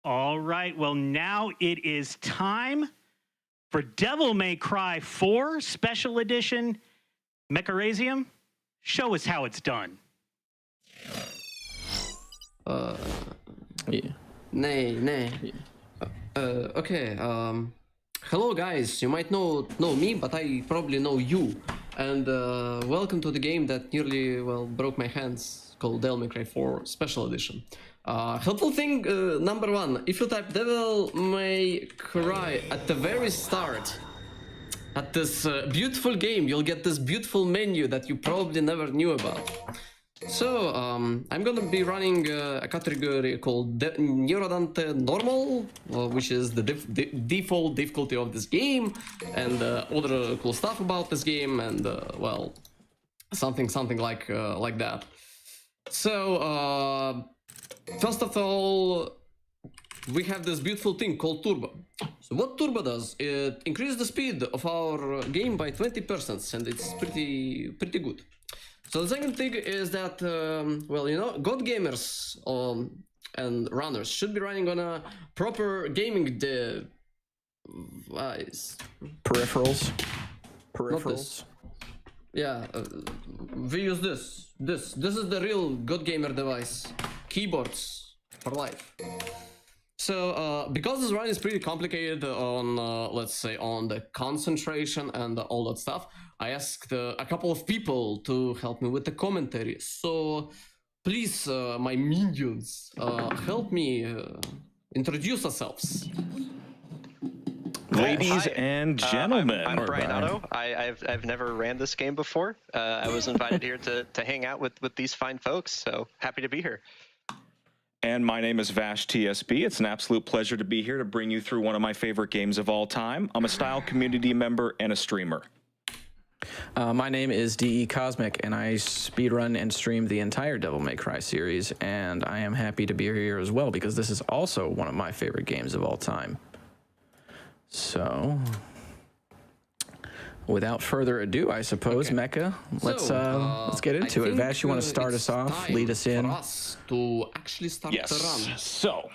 All right, well, now it is time for Devil May Cry 4 Special Edition. Mekarazium, show us how it's done. Yeah. Nay. Okay, hello guys, you might know me, but I probably know you. And welcome to the game that nearly, well, broke my hands, called Devil May Cry 4 Special Edition. Helpful thing number one, if you type Devil May Cry at the very start, at this beautiful game, you'll get this beautiful menu that you probably never knew about. So, I'm gonna be running a category called Nero Dante Normal, which is the default difficulty of this game, and other cool stuff about this game, and well, something like that. So, first of all, we have this beautiful thing called Turbo. So what Turbo does, it increases the speed of our game by 20%, and it's pretty good. So the second thing is that, well, you know, God gamers and runners should be running on a proper gaming device. Peripherals. Not this. Yeah, we use this. This is the real God gamer device. Keyboards for life. So, because this run is pretty complicated on, let's say, on the concentration and all that stuff, I asked a couple of people to help me with the commentary. So, please, my minions, help me introduce ourselves. Ladies and gentlemen. I'm Brian Otto. I've never ran this game before. I was invited here to hang out with these fine folks, so happy to be here. And my name is VashTSB. It's an absolute pleasure to be here to bring you through one of my favorite games of all time. I'm a Style community member and a streamer. My name is DECosmic, and I speedrun and stream the entire Devil May Cry series, and I am happy to be here as well, because this is also one of my favorite games of all time. So, without further ado, I suppose, Mecha, let's get into it. Vash, you want to start us off, lead us in? For us to actually start the run.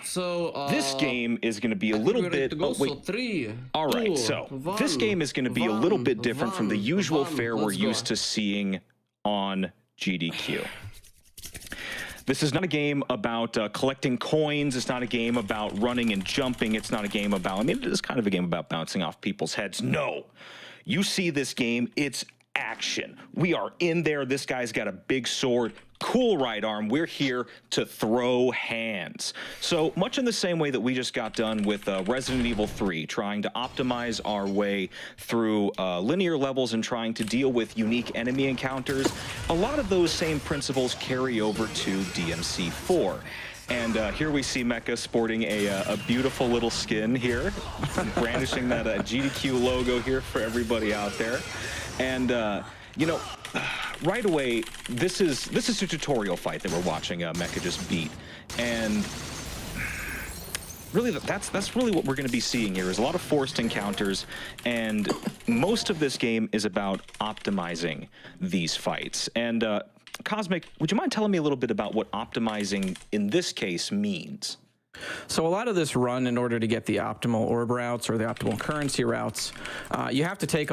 So this game is going to be a little bit. All right, so this game is going to be a little bit different from the usual fare we're used to seeing on GDQ. This is not a game about collecting coins. It's not a game about running and jumping. It's not a game about, I mean, it is kind of a game about bouncing off people's heads. No. You see this game, it's action. We are in there. This guy's got a big sword, cool right arm. We're here to throw hands. So much in the same way that we just got done with Resident Evil 3, trying to optimize our way through linear levels and trying to deal with unique enemy encounters, a lot of those same principles carry over to DMC4. And here we see Mecha sporting a beautiful little skin here, brandishing that GDQ logo here for everybody out there. And, you know, right away, this is a tutorial fight that we're watching Mecha just beat. And really, that's really what we're going to be seeing here is a lot of forced encounters. And most of this game is about optimizing these fights. And Cosmic, would you mind telling me a little bit about what optimizing in this case means? So a lot of this run, in order to get the optimal orb routes or the optimal currency routes, you have to take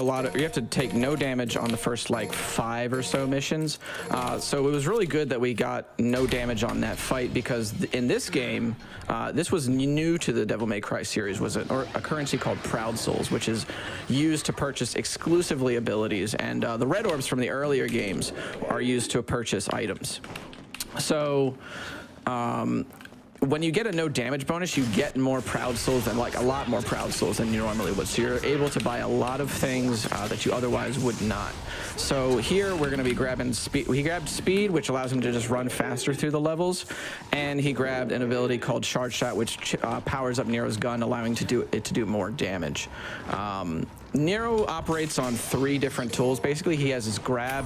no damage on the first like 5 or so missions. So it was really good that we got no damage on that fight, because in this game, this was new to the Devil May Cry series, was a currency called Proud Souls, which is used to purchase exclusively abilities, and the red orbs from the earlier games are used to purchase items. So when you get a no damage bonus, you get more Proud Souls, and like a lot more Proud Souls than you normally would. So you're able to buy a lot of things that you otherwise would not. So here we're going to be grabbing speed. He grabbed speed, which allows him to just run faster through the levels, and he grabbed an ability called Charge Shot, which powers up Nero's gun, allowing it to do more damage. Nero operates on 3 different tools. Basically, he has his grab,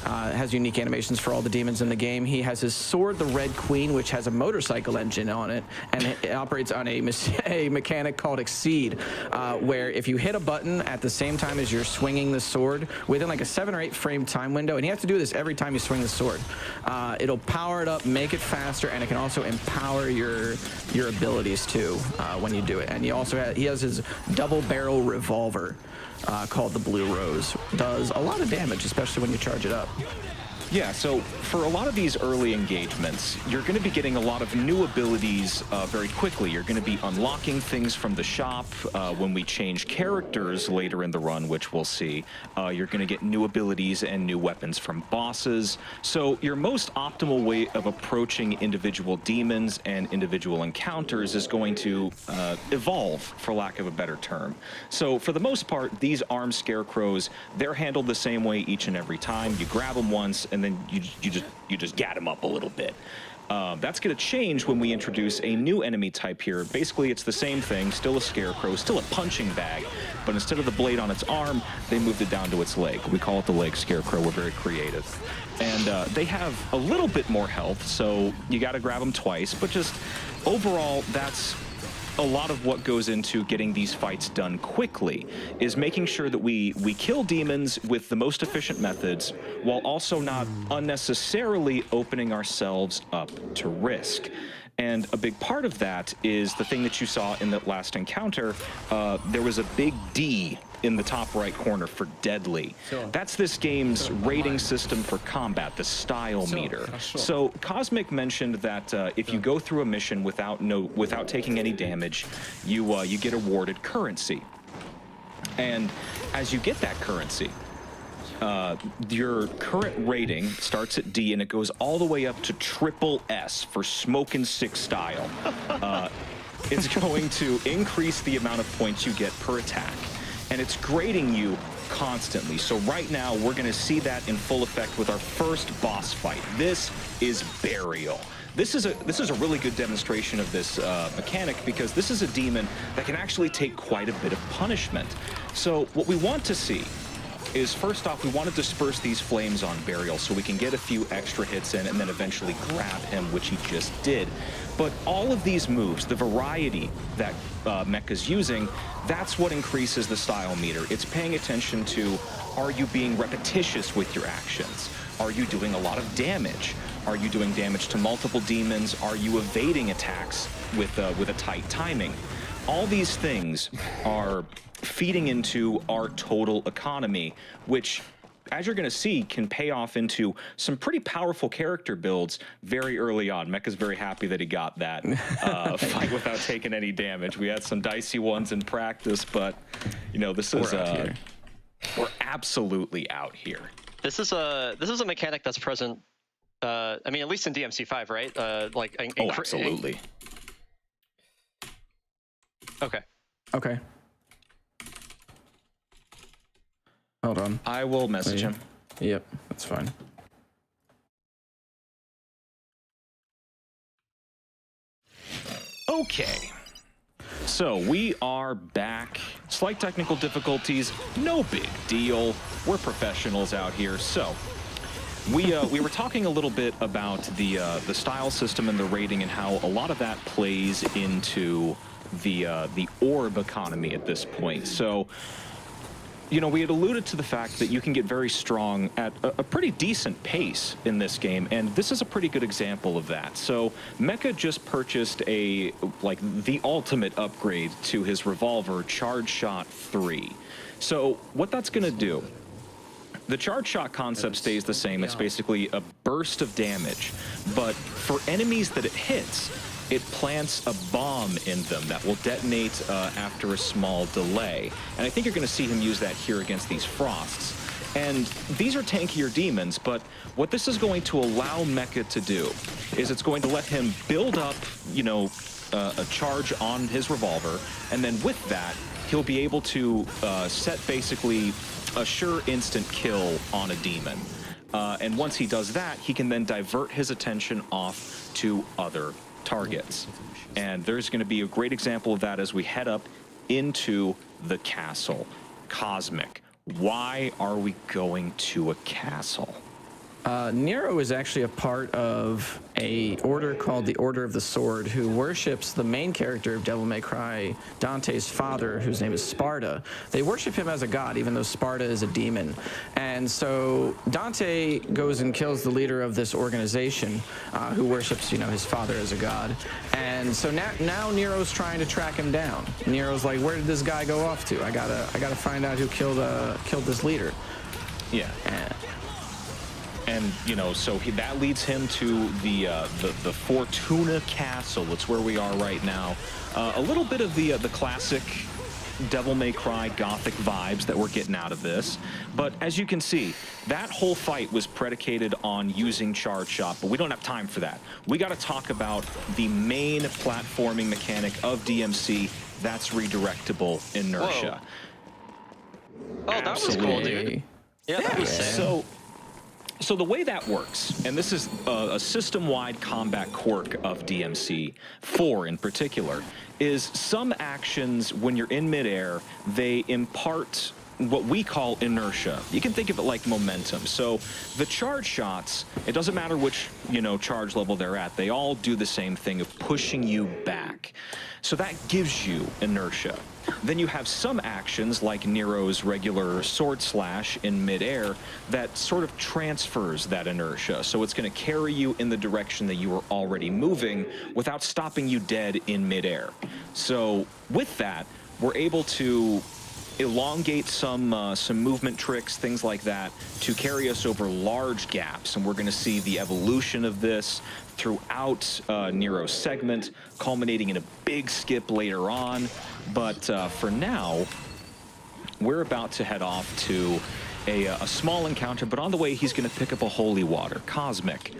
has unique animations for all the demons in the game. He has his sword, the Red Queen, which has a motorcycle engine on it, and it operates on a mechanic called Exceed, where if you hit a button at the same time as you're swinging the sword, within like a 7 or 8 frame time window, and you have to do this every time you swing the sword, it'll power it up, make it faster, and it can also empower your abilities too when you do it. And he has his double barrel revolver called the Blue Rose. Does a lot of damage, especially when you charge it up. Yeah, so for a lot of these early engagements, you're going to be getting a lot of new abilities very quickly. You're going to be unlocking things from the shop. When we change characters later in the run, which we'll see, you're going to get new abilities and new weapons from bosses. So your most optimal way of approaching individual demons and individual encounters is going to evolve, for lack of a better term. So for the most part, these armed scarecrows, they're handled the same way each and every time. You grab them once, and then you just gat them up a little bit. That's going to change when we introduce a new enemy type here. Basically, it's the same thing, still a scarecrow, still a punching bag, but instead of the blade on its arm, they moved it down to its leg. We call it the leg scarecrow. We're very creative. And they have a little bit more health, so you got to grab them twice, but just overall, that's a lot of what goes into getting these fights done quickly, is making sure that we kill demons with the most efficient methods while also not unnecessarily opening ourselves up to risk. And a big part of that is the thing that you saw in that last encounter. There was a big D in the top right corner for deadly. That's this game's rating system for combat, the style meter. So Cosmic mentioned that if you go through a mission without taking any damage, you get awarded currency. And as you get that currency, your current rating starts at D and it goes all the way up to triple S for Smokin' Six style. It's going to increase the amount of points you get per attack, and it's grading you constantly. So right now, we're going to see that in full effect with our first boss fight. This is Burial. This is a really good demonstration of this mechanic, because this is a demon that can actually take quite a bit of punishment. So what we want to see is, first off, we want to disperse these flames on Burial so we can get a few extra hits in and then eventually grab him, which he just did. But all of these moves, the variety that Mecha's using, that's what increases the style meter. It's paying attention to, are you being repetitious with your actions? Are you doing a lot of damage? Are you doing damage to multiple demons? Are you evading attacks with a tight timing? All these things are feeding into our total economy, which, as you're going to see, can pay off into some pretty powerful character builds very early on. Mecha's very happy that he got that fight without taking any damage. We had some dicey ones in practice, but you know, this is we're absolutely out here. This is a mechanic that's present. I mean, at least in DMC5, right? Absolutely. Okay. Okay. Hold on. I will message him. Yep, that's fine. Okay. So we are back. Slight technical difficulties, no big deal. We're professionals out here. So we were talking a little bit about the style system and the rating and how a lot of that plays into the orb economy at this point. So, you know, we had alluded to the fact that you can get very strong at a pretty decent pace in this game, and this is a pretty good example of that. So Mecha just purchased the ultimate upgrade to his revolver, Charge Shot 3. So what that's going to do, the charge shot concept stays the same. It's basically a burst of damage, but for enemies that it hits, it plants a bomb in them that will detonate after a small delay. And I think you're going to see him use that here against these Frosts. And these are tankier demons, but what this is going to allow Mecha to do is it's going to let him build up, you know, a charge on his revolver, and then with that, he'll be able to set basically a sure instant kill on a demon. And once he does that, he can then divert his attention off to other targets. And there's going to be a great example of that as we head up into the castle. Cosmic, why are we going to a castle? Nero is actually a part of a order called the Order of the Sword, who worships the main character of Devil May Cry, Dante's father, whose name is Sparta. They worship him as a god, even though Sparta is a demon. And so Dante goes and kills the leader of this organization, who worships, you know, his father as a god. And so now Nero's trying to track him down. Nero's like, where did this guy go off to? I gotta find out who killed this leader. Yeah. And you know, so that leads him to the Fortuna Castle. It's where we are right now. A little bit of the classic Devil May Cry Gothic vibes that we're getting out of this. But as you can see, that whole fight was predicated on using Charge Shot, but we don't have time for that. We got to talk about the main platforming mechanic of DMC. That's redirectable inertia. Whoa. Oh, that was cool, dude. Yeah, that was sick. So the way that works, and this is a system-wide combat quirk of DMC 4 in particular, is some actions when you're in midair, they impart what we call inertia. You can think of it like momentum. So the charge shots, it doesn't matter which, you know, charge level they're at, they all do the same thing of pushing you back. So that gives you inertia. Then you have some actions like Nero's regular sword slash in midair that sort of transfers that inertia. So it's going to carry you in the direction that you were already moving without stopping you dead in midair. So with that, we're able to elongate some movement tricks, things like that, to carry us over large gaps. And we're going to see the evolution of this throughout Nero's segment, culminating in a big skip later on. But for now, we're about to head off to a small encounter, but on the way, he's going to pick up a holy water, Cosmic.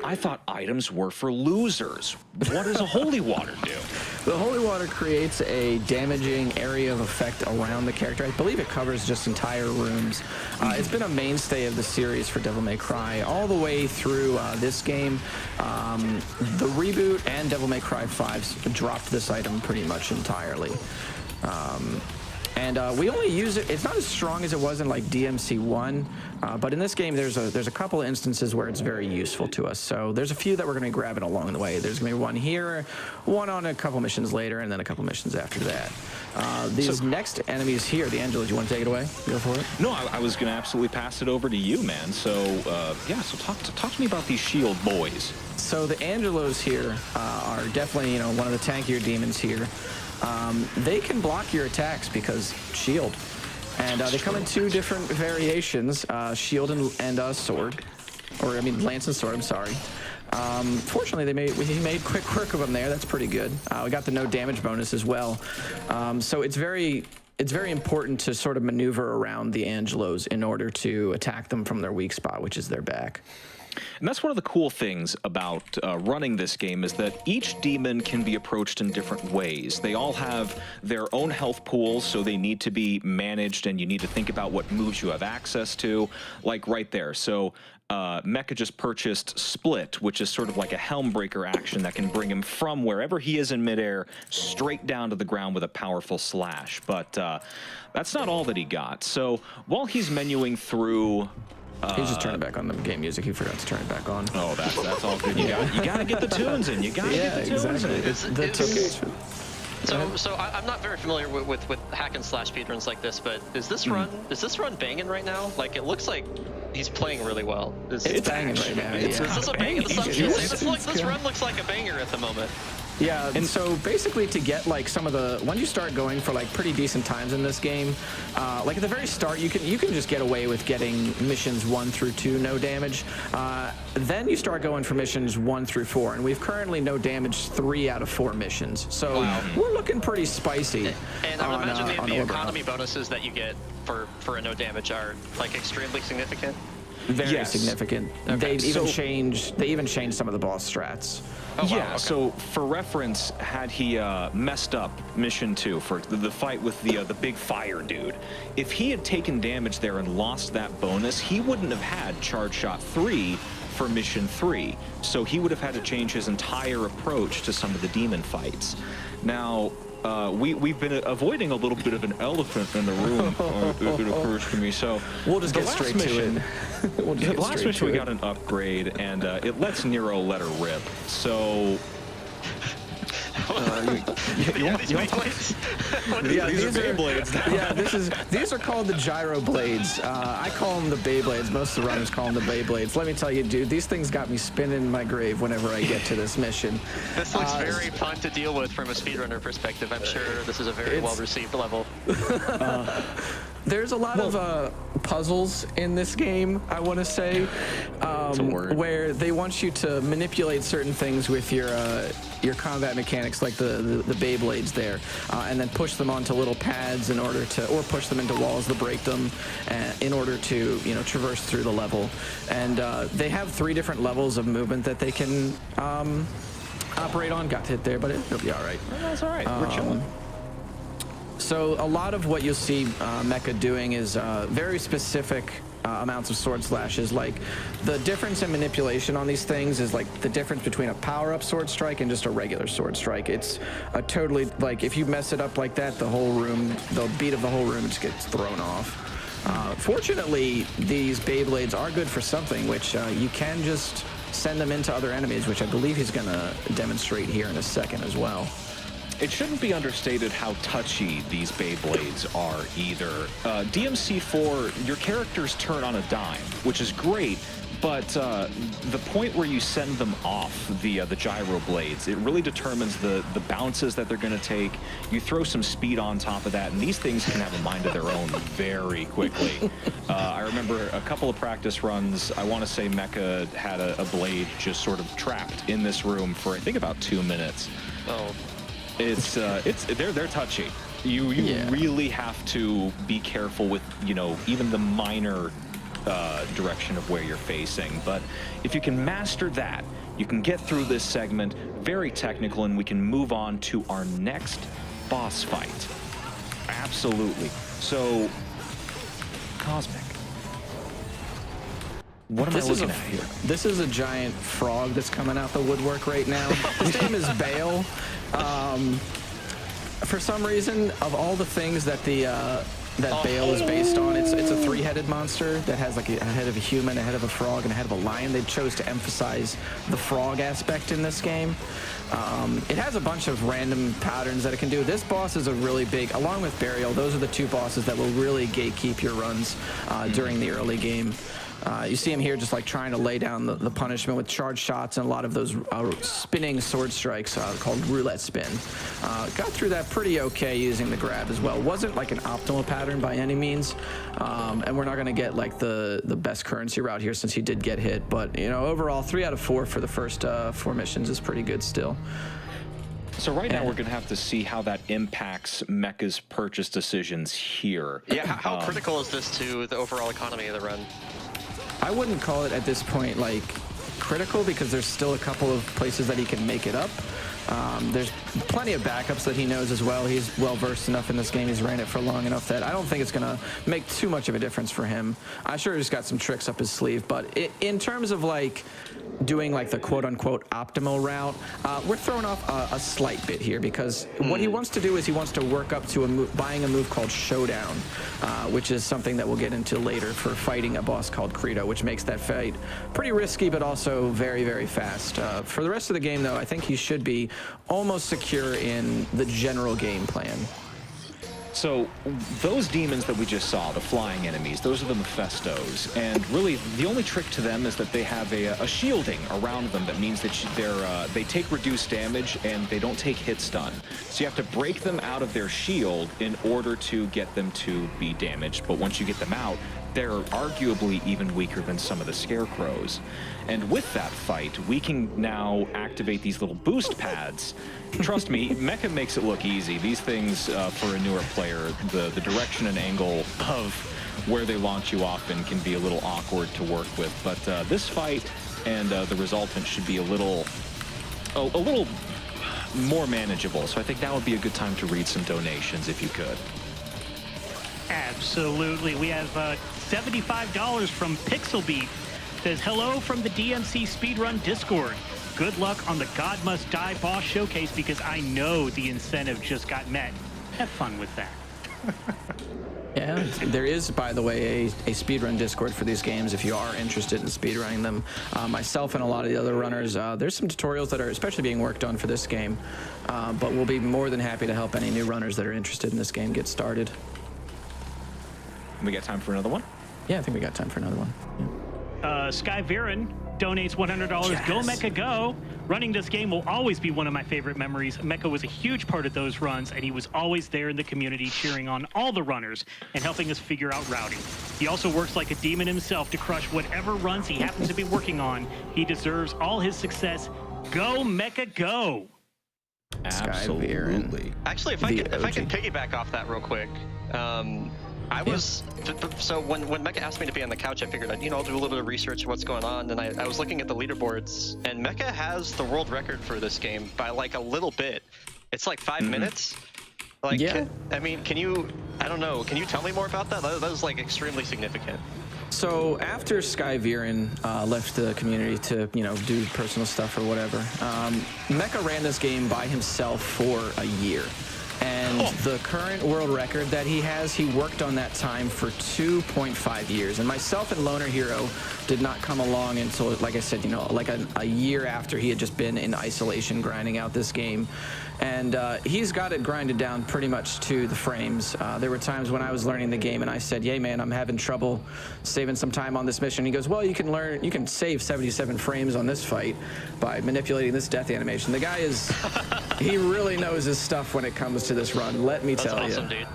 I thought items were for losers. What does a holy water do? The holy water creates a damaging area of effect around the character. I believe it covers just entire rooms. It's been a mainstay of the series for Devil May Cry all the way through this game. The reboot and Devil May Cry 5 dropped this item pretty much entirely. And we only use it, it's not as strong as it was in like DMC 1, but in this game there's a couple of instances where it's very useful to us. So there's a few that we're going to be grabbing along the way. There's going to be one here, one on a couple missions later, and then a couple missions after that. These next enemies here, the Angelos, you want to take it away? Go for it. No, I was going to absolutely pass it over to you, man. So yeah, so talk to me about these shield boys. So the Angelos here are definitely, you know, one of the tankier demons here. They can block your attacks because shield, and they come in two different variations, shield and sword, or I mean lance and sword. I'm sorry. Fortunately, he made quick work of them there. That's pretty good. We got the no damage bonus as well. So it's very important to sort of maneuver around the Angelos in order to attack them from their weak spot, which is their back. And that's one of the cool things about running this game is that each demon can be approached in different ways. They all have their own health pools, so they need to be managed, and you need to think about what moves you have access to, like right there. So Mecha just purchased Split, which is sort of like a Helmbreaker action that can bring him from wherever he is in midair straight down to the ground with a powerful slash. But that's not all that he got. So while he's menuing through... He's just turning back on the game music. He forgot to turn it back on. Oh, that's all good. You got to get the tunes in. You got to get the tunes in. So I'm not very familiar with hack and slash speedruns like this, but is this run banging right now? Like, it looks like he's playing really well. It's banging right now. Is this a banger? This run looks like a banger at the moment. Yeah, and so basically to get like some of the, when you start going for like pretty decent times in this game, like at the very start you can just get away with getting missions 1 through 2 no damage. Then you start going for missions 1 through 4, and we've currently no damage 3 out of 4 missions. So we're looking pretty spicy. And I would imagine the economy bonuses that you get for a no damage are like extremely significant. Very significant. Okay. They even changed some of the boss strats. Oh, wow. Yeah, okay. So for reference, had he messed up mission 2 for the fight with the big fire dude, if he had taken damage there and lost that bonus, he wouldn't have had Charge Shot 3 for mission 3. So he would have had to change his entire approach to some of the demon fights. Now, we've been avoiding a little bit of an elephant in the room. It occurs to me. So we'll just get straight to it. The last mission we got an upgrade, and it lets Nero let her rip. So. These Beyblades? These are Beyblades. Yeah, these are called the Gyro blades. I call them the Beyblades. Most of the runners call them the Beyblades. Let me tell you, dude, these things got me spinning in my grave whenever I get to this mission. This looks very fun to deal with from a speedrunner perspective. I'm sure this is a very well-received level. There's a lot of puzzles in this game, I want to say, where they want you to manipulate certain things with your combat mechanics, like the Beyblades there, and then push them onto little pads in order to, or push them into walls to break them, in order to, you know, traverse through the level. And they have 3 different levels of movement that they can operate on. Got hit there, but it'll be all right. Well, that's all right. We're chilling. So a lot of what you'll see Mecha doing is very specific amounts of sword slashes. Like the difference in manipulation on these things is like the difference between a power-up sword strike and just a regular sword strike. It's a totally, like, if you mess it up like that, the whole room, the beat of the whole room just gets thrown off. Fortunately, these Beyblades are good for something, which you can just send them into other enemies, which I believe he's going to demonstrate here in a second as well. It shouldn't be understated how touchy these Beyblades are either. DMC4, your characters turn on a dime, which is great, but the point where you send them off the gyro blades, it really determines the bounces that they're going to take. You throw some speed on top of that, and these things can have a mind of their own very quickly. I remember a couple of practice runs. I want to say Mecha had a blade just sort of trapped in this room for, I think, about 2 minutes. Oh. They're touchy. You really have to be careful with, you know, even the minor direction of where you're facing. But if you can master that, you can get through this segment, very technical, and we can move on to our next boss fight. Absolutely. So, Cosmic. What am I looking at here? This is a giant frog that's coming out the woodwork right now. His name is Bael. For some reason, of all the things that that Bael is based on, it's a 3-headed monster that has like a head of a human, a head of a frog, and a head of a lion. They chose to emphasize the frog aspect in this game. It has a bunch of random patterns that it can do. This boss is a really big, along with Burial, those are the 2 bosses that will really gatekeep your runs during the early game. You see him here just like trying to lay down the punishment with charge shots and a lot of those spinning sword strikes called roulette spin. Got through that pretty okay using the grab as well. Wasn't like an optimal pattern by any means, and we're not going to get like the best currency route here since he did get hit, but you know, overall 3 out of 4 for the first 4 missions is pretty good still. So right now we're going to have to see how that impacts Mecha's purchase decisions here. Yeah, how critical is this to the overall economy of the run? I wouldn't call it at this point like critical because there's still a couple of places that he can make it up. There's plenty of backups that he knows as well. He's well versed enough in this game. He's ran it for long enough that I don't think it's going to make too much of a difference for him. I'm sure he's got some tricks up his sleeve, but in terms of like doing like the quote-unquote optimal route, we're throwing off a slight bit here because what he wants to do is he wants to work up to buying a move called Showdown, which is something that we'll get into later for fighting a boss called Credo, which makes that fight pretty risky but also very, very fast. For the rest of the game, though, I think he should be almost secure in the general game plan. So those demons that we just saw, the flying enemies, those are the Mephistos, and really the only trick to them is that they have a shielding around them that means that they take reduced damage and they don't take hit stun. So you have to break them out of their shield in order to get them to be damaged, but once you get them out, they're arguably even weaker than some of the scarecrows. And with that fight, we can now activate these little boost pads. Trust me, Mecha makes it look easy. These things, for a newer player, the direction and angle of where they launch you off in can be a little awkward to work with. But this fight and the resultant should be a little more manageable. So I think that would be a good time to read some donations if you could. Absolutely. We have $75 from Pixelbeat. Says, hello from the DMC Speedrun Discord. good luck on the God Must Die boss showcase because I know the incentive just got met. Have fun with that. Yeah, there is, by the way, a speedrun Discord for these games if you are interested in speedrunning them. Myself and a lot of the other runners, there's some tutorials that are especially being worked on for this game, but we'll be more than happy to help any new runners that are interested in this game get started. We got time for another one? Yeah, I think we got time for another one. Yeah. Sky Viren donates $100. Yes. Go Mecha go! Running this game will always be one of my favorite memories. Mecha was a huge part of those runs, and he was always there in the community cheering on all the runners and helping us figure out routing. He also works like a demon himself to crush whatever runs he happens to be working on. He deserves all his success. Go Mecha go! Absolutely. Actually, if I can piggyback off that real quick, I was so when Mecha asked me to be on the couch, I figured I'll do a little bit of research of what's going on, and I was looking at the leaderboards, and Mecha has the world record for this game by like a little bit. It's like 5 minutes. Like, yeah. can you tell me more about that? That was like extremely significant. So after Sky Viren left the community to, do personal stuff or whatever, Mecha ran this game by himself for a year. And the current world record that he has, he worked on that time for 2.5 years. And myself and Loner Hero did not come along until, like I said, like a year after he had just been in isolation grinding out this game. And he's got it grinded down pretty much to the frames. There were times when I was learning the game and I said, "Yay, man, I'm having trouble saving some time on this mission." He goes, "Well, you can save 77 frames on this fight by manipulating this death animation." The guy he really knows his stuff when it comes to this run. Let me tell you. That's awesome, dude.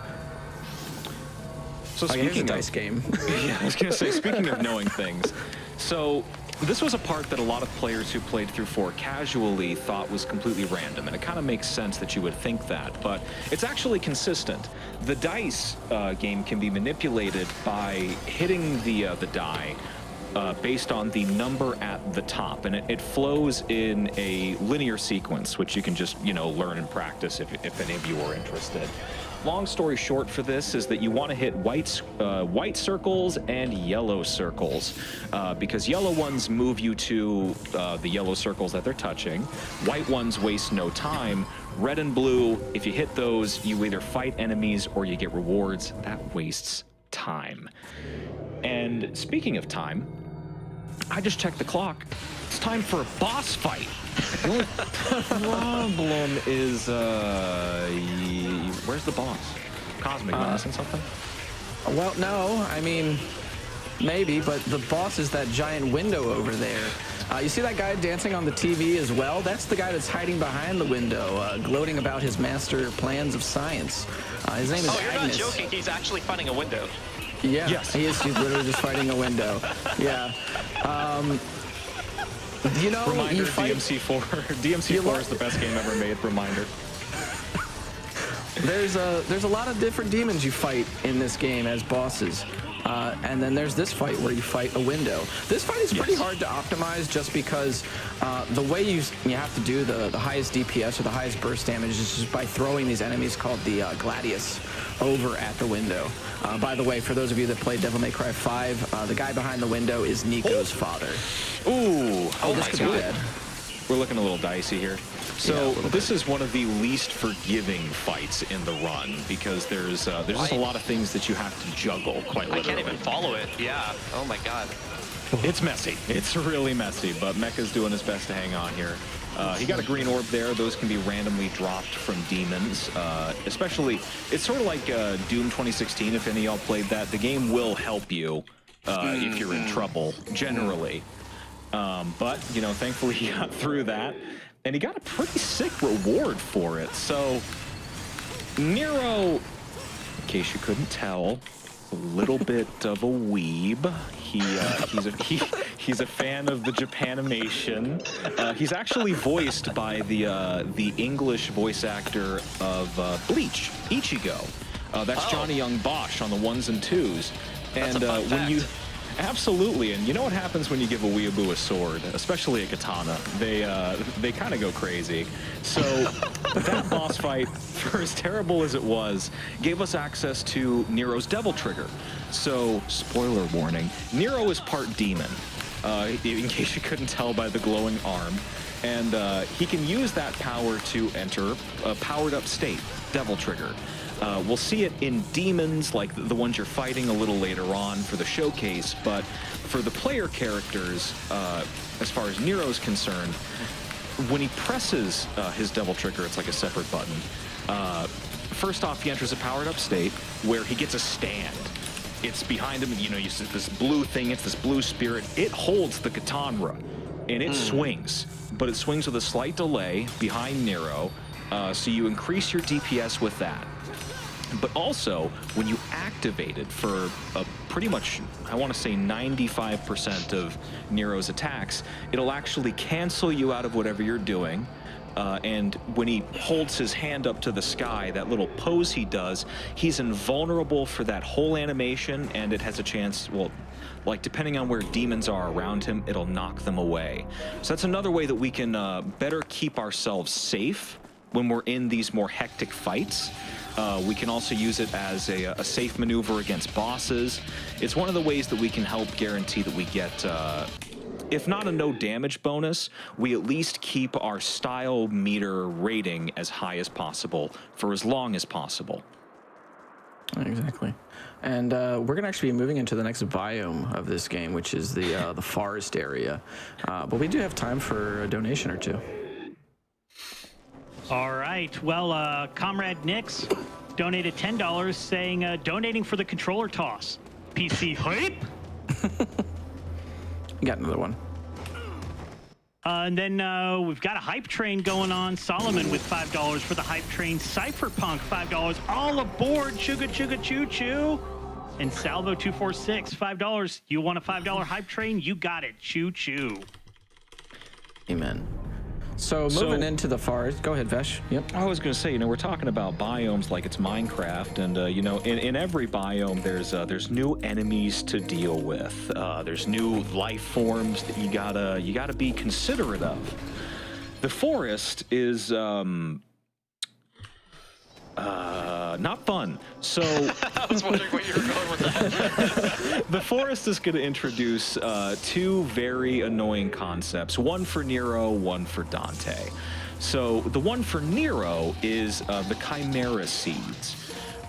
So speaking of dice game, yeah, I was gonna say, speaking of knowing things, so this was a part that a lot of players who played through 4 casually thought was completely random, and it kind of makes sense that you would think that, but it's actually consistent. The dice game can be manipulated by hitting the die based on the number at the top, and it flows in a linear sequence, which you can just learn and practice if any of you are interested. Long story short for this is that you want to hit white circles and yellow circles because yellow ones move you to the yellow circles that they're touching. White ones waste no time. Red and blue, if you hit those, you either fight enemies or you get rewards. That wastes time. And speaking of time, I just checked the clock. It's time for a boss fight. The only problem is, where's the boss? Cosmic, am I missing something? well, no, I mean, maybe, but the boss is that giant window over there. You see that guy dancing on the TV as well? That's the guy that's hiding behind the window, gloating about his master plans of science. His name is Oh, you're Agnes. not joking. He's actually fighting a window. Yeah, Yes. he's literally just fighting a window. Yeah. Reminder, you fight, DMC4. DMC4 is the best game ever made. Reminder. there's a lot of different demons you fight in this game as bosses. And then there's this fight where you fight a window. This fight is pretty hard to optimize just because the way you have to do the highest DPS or the highest burst damage is just by throwing these enemies called the Gladius over at the window. By the way, for those of you that played Devil May Cry 5, the guy behind the window is Nico's father. Ooh. Oh, this could be bad. We're looking a little dicey here. So this is one of the least forgiving fights in the run because there's just a lot of things that you have to juggle, quite literally. I can't even follow it. Yeah. Oh my god. It's messy. It's really messy, but Mecha's doing his best to hang on here. He got a green orb there. Those can be randomly dropped from demons. Especially, it's sort of like Doom 2016, if any of y'all played that. The game will help you if you're in trouble, generally. But, thankfully he got through that. And he got a pretty sick reward for it. So, Nero, in case you couldn't tell, a little bit of a weeb. He's a fan of the Japanimation. He's actually voiced by the English voice actor of Bleach, Ichigo. That's Johnny Young Bosch on the 1s and 2s. That's a fun fact. Absolutely, and you know what happens when you give a weeaboo a sword, especially a katana? They kind of go crazy. So that boss fight, for as terrible as it was, gave us access to Nero's Devil Trigger. So, spoiler warning, Nero is part demon, in case you couldn't tell by the glowing arm. And he can use that power to enter a powered-up state, Devil Trigger. We'll see it in demons, like the ones you're fighting a little later on for the showcase, but for the player characters, as far as Nero's concerned, when he presses his Devil Trigger, it's like a separate button. First off, he enters a powered-up state where he gets a stand. It's behind him, you know, you see this blue thing, it's this blue spirit. It holds the Katana, and it swings, but it swings with a slight delay behind Nero, so you increase your DPS with that. But also, when you activate it for pretty much, I want to say 95% of Nero's attacks, it'll actually cancel you out of whatever you're doing. And when he holds his hand up to the sky, that little pose he does, he's invulnerable for that whole animation, and it has a chance, well, like depending on where demons are around him, it'll knock them away. So that's another way that we can better keep ourselves safe when we're in these more hectic fights. We can also use it as a safe maneuver against bosses. It's one of the ways that we can help guarantee that we get, if not a no damage bonus, we at least keep our style meter rating as high as possible for as long as possible. Exactly. And we're going to actually be moving into the next biome of this game, which is the forest area. But we do have time for a donation or two. All right. Well, Comrade Nix donated $10 saying, donating for the controller toss. PC hype? You got another one. And then we've got a hype train going on. Solomon with $5 for the hype train. Cypherpunk, $5. All aboard. Chugga chugga choo choo. And Salvo246, $5. You want a $5 hype train? You got it. Choo choo. Amen. So moving into the forest, go ahead, Vesh. Yep. I was going to say, you know, we're talking about biomes like it's Minecraft, and you know, in every biome there's new enemies to deal with. There's new life forms that you gotta be considerate of. The forest is not fun. So I was wondering where you were going with that. the forest is going to introduce two very annoying concepts, one for Nero, one for Dante. So the one for Nero is the Chimera seeds.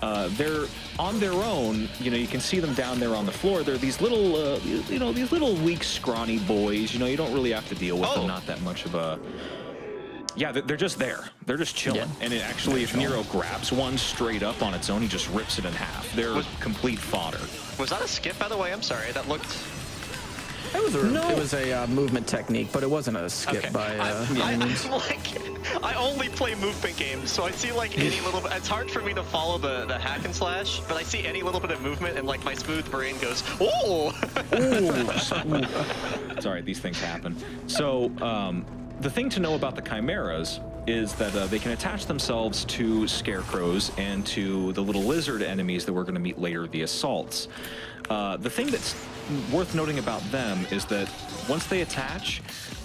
They're on their own, you know, you can see them down there on the floor. They're these little, you know, these little weak, scrawny boys. You know, you don't really have to deal with them, not that much of a... Yeah, they're just there. They're just chilling. Yeah. And it actually, if Nero grabs one straight up on its own, he just rips it in half. They're complete fodder. Was that a skip, by the way? I'm sorry. That looked... It was a movement technique, but it wasn't a skip by any means. I only play movement games, so I see like any little bit. It's hard for me to follow the hack and slash, but I see any little bit of movement, and like my smooth brain goes, "Oh!" Sorry, these things happen. So the thing to know about the chimeras is that they can attach themselves to scarecrows and to the little lizard enemies that we're going to meet later, the assaults. The thing that's worth noting about them is that once they attach,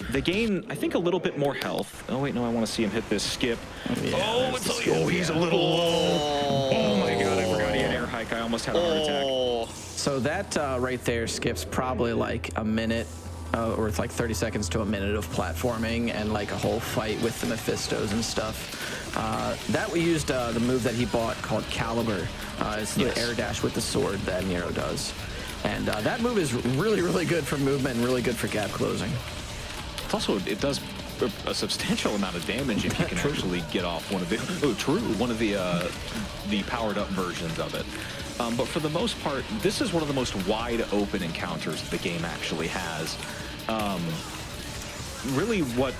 they gain, I think, a little bit more health. Oh wait, no, I want to see him hit this skip. He's a little low. Oh my god, I forgot he had air hike. I almost had a heart attack. So that right there skips probably like a minute, or it's like 30 seconds to a minute of platforming and like a whole fight with the Mephistos and stuff. That we used the move that he bought called Caliber. It's the air dash with the sword that Nero does. And that move is really, really good for movement and really good for gap closing. It's also, it does a substantial amount of damage if you can actually get off one of the powered up versions of it. But for the most part, this is one of the most wide open encounters the game actually has. Really what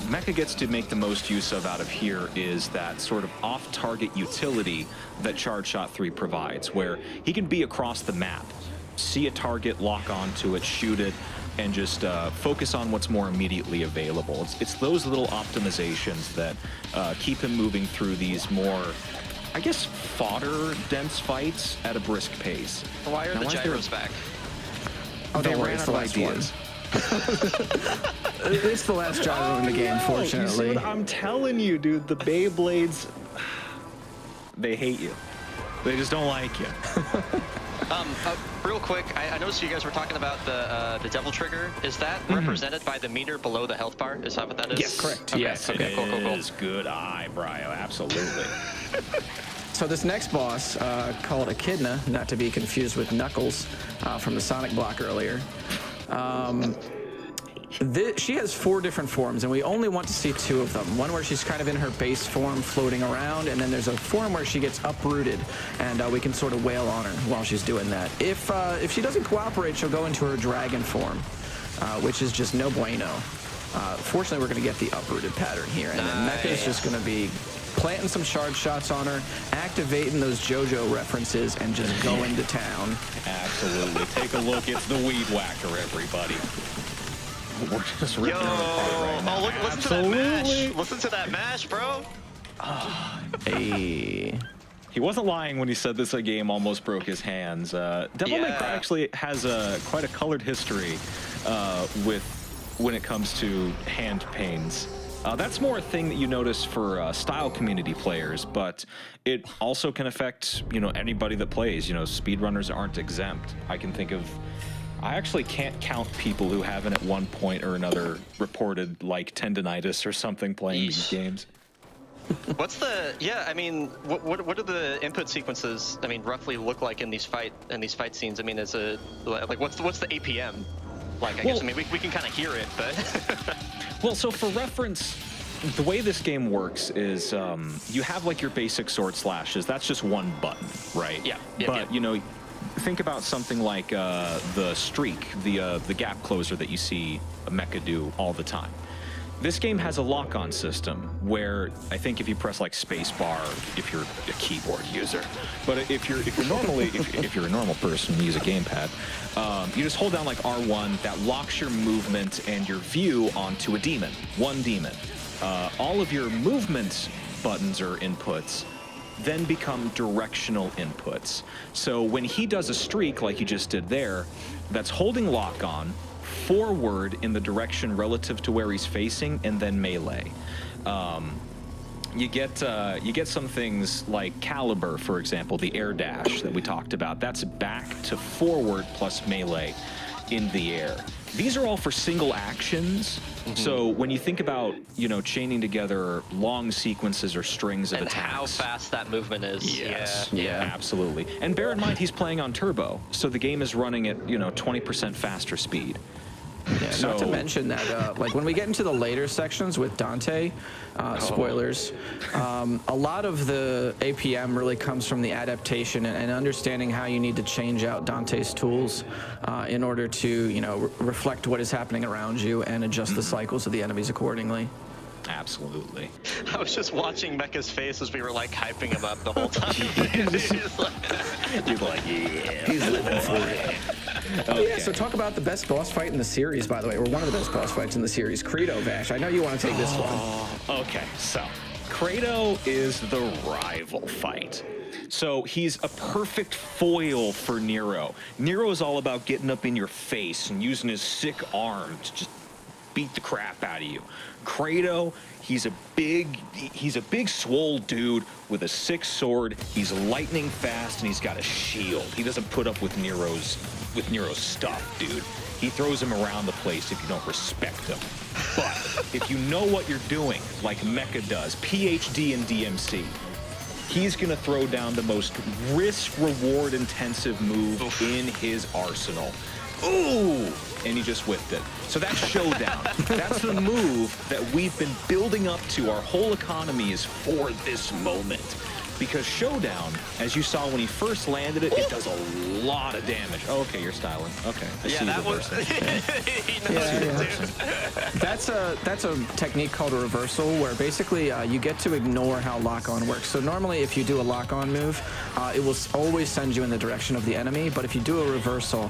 Mecha gets to make the most use of out of here is that sort of off-target utility that Charge Shot 3 provides, where he can be across the map, see a target, lock onto it, shoot it, and just focus on what's more immediately available. It's those little optimizations that keep him moving through these more, I guess, fodder-dense fights at a brisk pace. Why are the gyros back? Oh, they ran out of ideas. It's the last gyro in the game, fortunately. I'm telling you, dude, the Beyblades, they hate you. They just don't like you. Real quick, I noticed you guys were talking about the devil trigger. Is that represented by the meter below the health bar? Is that what that is? Yes, correct. Okay. Yes, okay, cool. Good eye, Brio. Absolutely. So this next boss, called Echidna, not to be confused with Knuckles from the Sonic block earlier. She has 4 different forms, and we only want to see 2 of them. One where she's kind of in her base form floating around, and then there's a form where she gets uprooted, and we can sort of wail on her while she's doing that. If she doesn't cooperate, she'll go into her dragon form, which is just no bueno. Fortunately, we're going to get the uprooted pattern here, and then Mecha's just going to be planting some shard shots on her, activating those JoJo references, and just going to town. Absolutely. Take a look. It's the Weed Whacker, everybody. We're just ripping her apart right now. Oh, look, listen to that mash. Listen to that mash, bro. Hey. He wasn't lying when he said this game almost broke his hands. Devil May Cry actually has quite a colored history when it comes to hand pains. That's more a thing that you notice for style community players, but it also can affect, anybody that plays. Speedrunners aren't exempt. I actually can't count people who haven't at one point or another reported like tendonitis or something playing these games. What's the what do the input sequences roughly look like in these fight scenes? Is it like what's the APM? Like I guess we can kind of hear it, but well, so for reference, the way this game works is you have like your basic sword slashes. That's just one button, right? Yeah. But think about something like the streak, the gap closer that you see Mecha do all the time. This game has a lock-on system where I think if you press like spacebar, if you're a keyboard user, but if you're a normal person, you use a gamepad, you just hold down like R1. That locks your movement and your view onto a demon, one demon. All of your movement buttons or inputs then become directional inputs. So when he does a streak like he just did there, that's holding lock on forward in the direction relative to where he's facing, and then melee. You get some things like Caliber, for example, the air dash that we talked about. That's back to forward plus melee in the air. These are all for single actions. So when you think about, chaining together long sequences or strings of attacks. And how fast that movement is. Yes. Yeah, absolutely. And bear in mind, he's playing on turbo, so the game is running at, 20% faster speed. Yeah, not to mention that, like when we get into the later sections with Dante, spoilers, a lot of the APM really comes from the adaptation and understanding how you need to change out Dante's tools in order to, reflect what is happening around you and adjust the cycles of the enemies accordingly. Absolutely. I was just watching Mecha's face as we were like hyping him up the whole time. He's like, yeah. He's living for it. Okay. Yeah, so talk about the best boss fight in the series, by the way, or one of the best boss fights in the series, Credo, Vash. I know you want to take this one. Okay, so Credo is the rival fight. So he's a perfect foil for Nero. Nero is all about getting up in your face and using his sick arm to just beat the crap out of you. Credo, he's a big swole dude with a sick sword. He's lightning fast and he's got a shield. He doesn't put up with Nero's stuff, dude. He throws him around the place if you don't respect him. But if you know what you're doing, like Mecha does, PhD in DMC, he's gonna throw down the most risk-reward intensive move in his arsenal. Ooh! And he just whipped it. So that's Showdown. That's the move that we've been building up to. Our whole economy is for this moment. Because Showdown, as you saw when he first landed it, it does a lot of damage. Oh, okay, you're styling. Okay. I see that was. That's a technique called a reversal, where basically you get to ignore how lock-on works. So normally, if you do a lock-on move, it will always send you in the direction of the enemy. But if you do a reversal,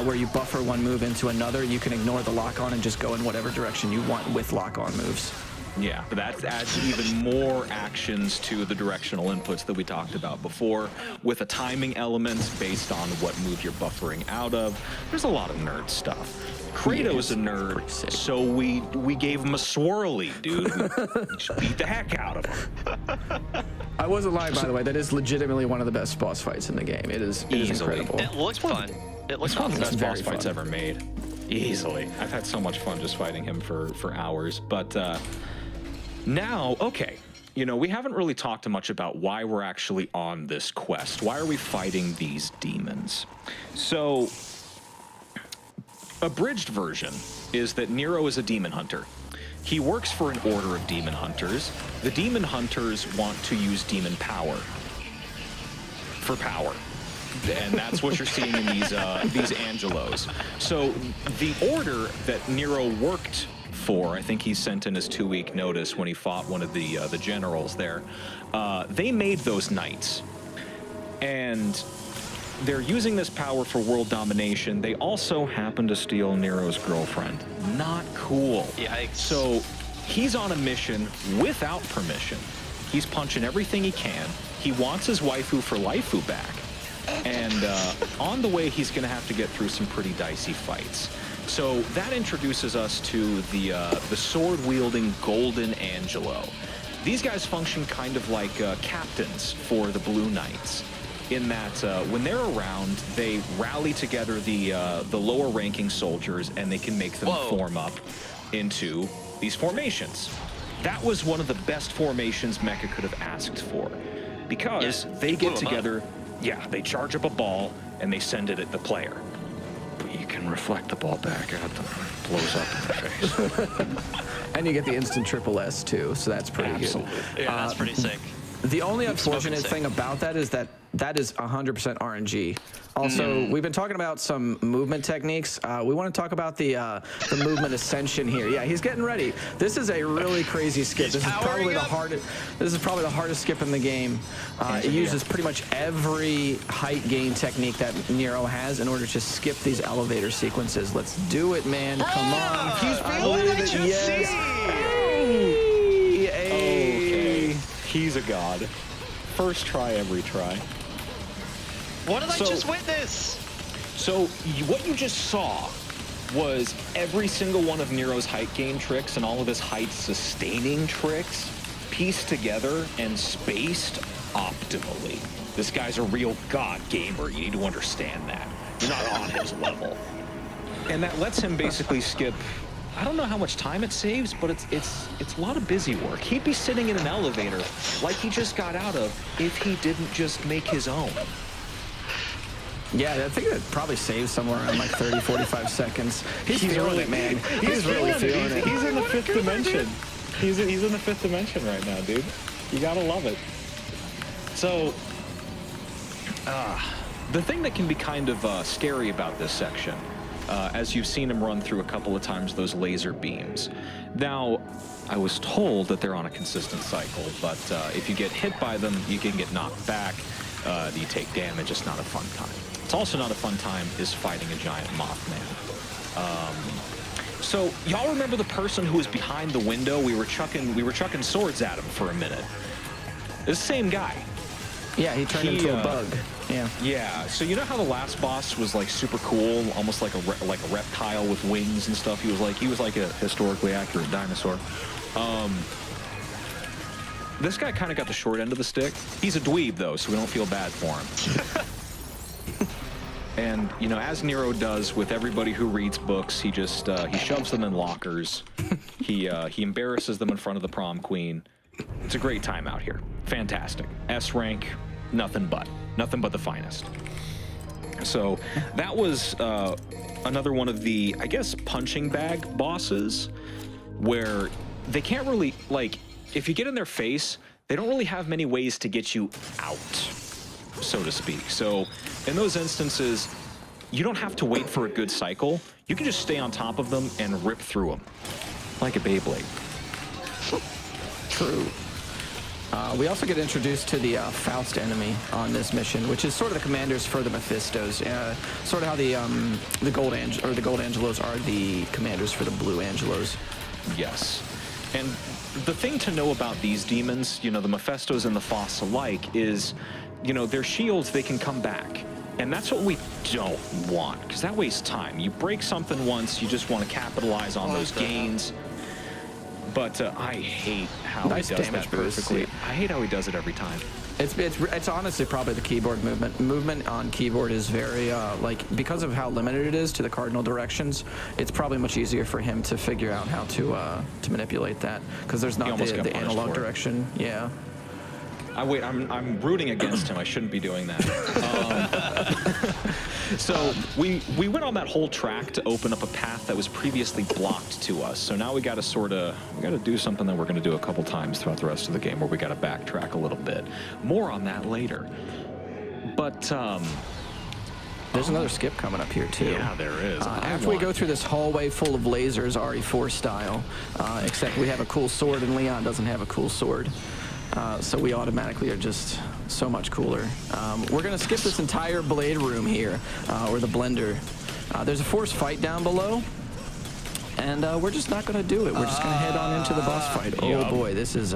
where you buffer one move into another, you can ignore the lock-on and just go in whatever direction you want with lock-on moves. Yeah, but that adds even more actions to the directional inputs that we talked about before, with a timing element based on what move you're buffering out of. There's a lot of nerd stuff. Kratos a nerd, so we gave him a swirly, dude. We just beat the heck out of him. I wasn't lying, by the way. That is legitimately one of the best boss fights in the game. It is incredible. It looks fun. It looks one of the awesome. best boss fights ever made. Easily. I've had so much fun just fighting him for hours. But now, okay. You know, we haven't really talked much about why we're actually on this quest. Why are we fighting these demons? So, abridged version is that Nero is a demon hunter. He works for an order of demon hunters. The demon hunters want to use demon power for power. And that's what you're seeing in these Angelos. So the order that Nero worked for, I think he sent in his 2-week notice when he fought one of the generals there. They made those knights, and they're using this power for world domination. They also happen to steal Nero's girlfriend. Not cool. Yikes. So he's on a mission without permission. He's punching everything he can. He wants his waifu for laifu back. And on the way, he's going to have to get through some pretty dicey fights. So that introduces us to the sword-wielding Golden Angelo. These guys function kind of like captains for the Blue Knights, in that when they're around, they rally together the lower-ranking soldiers, and they can make them form up into these formations. That was one of the best formations Mecha could have asked for, because they get together. Yeah, they charge up a ball, and they send it at the player. But you can reflect the ball back at them. It blows up in their face. And you get the instant triple S, too, so that's pretty good. Yeah, that's pretty sick. The only unfortunate thing about that is that is 100% RNG. Also, we've been talking about some movement techniques. We want to talk about the movement ascension here. Yeah, he's getting ready. This is a really crazy skip. This is probably the hardest skip in the game. It uses pretty much every height gain technique that Nero has in order to skip these elevator sequences. Let's do it, man. Come on. He's feeling it. Yes. Okay. He's a god. First try, every try. What did I just witness? So what you just saw was every single one of Nero's height gain tricks and all of his height sustaining tricks pieced together and spaced optimally. This guy's a real god gamer. You need to understand that. You're not on his level. And that lets him basically skip, I don't know how much time it saves, but it's a lot of busy work. He'd be sitting in an elevator like he just got out of if he didn't just make his own. Yeah, I think that probably saves somewhere around like 30, 45 seconds. He's feeling it, man. He's really feeling it. He's in the fifth dimension. He's in the fifth dimension right now, dude. You gotta love it. So, the thing that can be kind of scary about this section, as you've seen him run through a couple of times, those laser beams. Now, I was told that they're on a consistent cycle, but if you get hit by them, you can get knocked back. You take damage. It's not a fun time. It's also not a fun time is fighting a giant Mothman. So y'all remember the person who was behind the window? We were chucking swords at him for a minute. It's the same guy. Yeah, he turned into a bug. Yeah. Yeah. So you know how the last boss was like super cool, almost like a reptile with wings and stuff. He was like a historically accurate dinosaur. This guy kind of got the short end of the stick. He's a dweeb, though, so we don't feel bad for him. And, you know, as Nero does with everybody who reads books, he just, he shoves them in lockers. He embarrasses them in front of the prom queen. It's a great time out here. Fantastic. S rank, nothing but the finest. So that was another one of the, I guess, punching bag bosses, where they can't really, like, if you get in their face, they don't really have many ways to get you out, so to speak. So in those instances, you don't have to wait for a good cycle. You can just stay on top of them and rip through them like a Beyblade. True. We also get introduced to the Faust enemy on this mission, which is sort of the commanders for the Mephistos. Sort of how the Gold Angelos are the commanders for the Blue Angelos. Yes. And the thing to know about these demons, you know, the Mephistos and the Faust alike, is, you know, their shields, they can come back. And that's what we don't want, because that wastes time. You break something once, you just want to capitalize on those gains. But I hate how he does that perfectly. I hate how he does it every time. It's honestly probably the keyboard movement. Movement on keyboard is very like, because of how limited it is to the cardinal directions. It's probably much easier for him to figure out how to manipulate that, because there's not the analog direction. Yeah. I'm rooting against him. I shouldn't be doing that. So we went on that whole track to open up a path that was previously blocked to us. So now we got to do something that we're going to do a couple times throughout the rest of the game, where we got to backtrack a little bit. More on that later. But there's another skip coming up here too. Yeah, there is. After we go through this hallway full of lasers, RE4 style, except we have a cool sword and Leon doesn't have a cool sword. So we automatically are just so much cooler. We're going to skip this entire blade room here, or the blender. There's a force fight down below, and we're just not going to do it. We're just going to head on into the boss fight. Oh boy, this is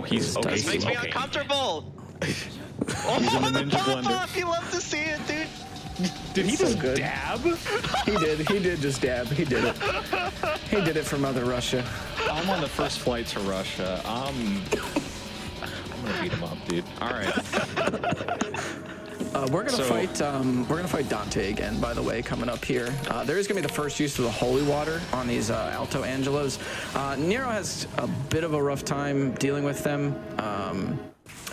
he's okay. This makes me uncomfortable. He's in the ninja blender. You love to see it, dude. Did he just dab? He did just dab. He did it. He did it for Mother Russia. I'm on the first flight to Russia. I'm gonna beat him up, dude. All right. We're gonna fight Dante again, by the way, coming up here. There is gonna be the first use of the holy water on these Alto Angelos. Nero has a bit of a rough time dealing with them.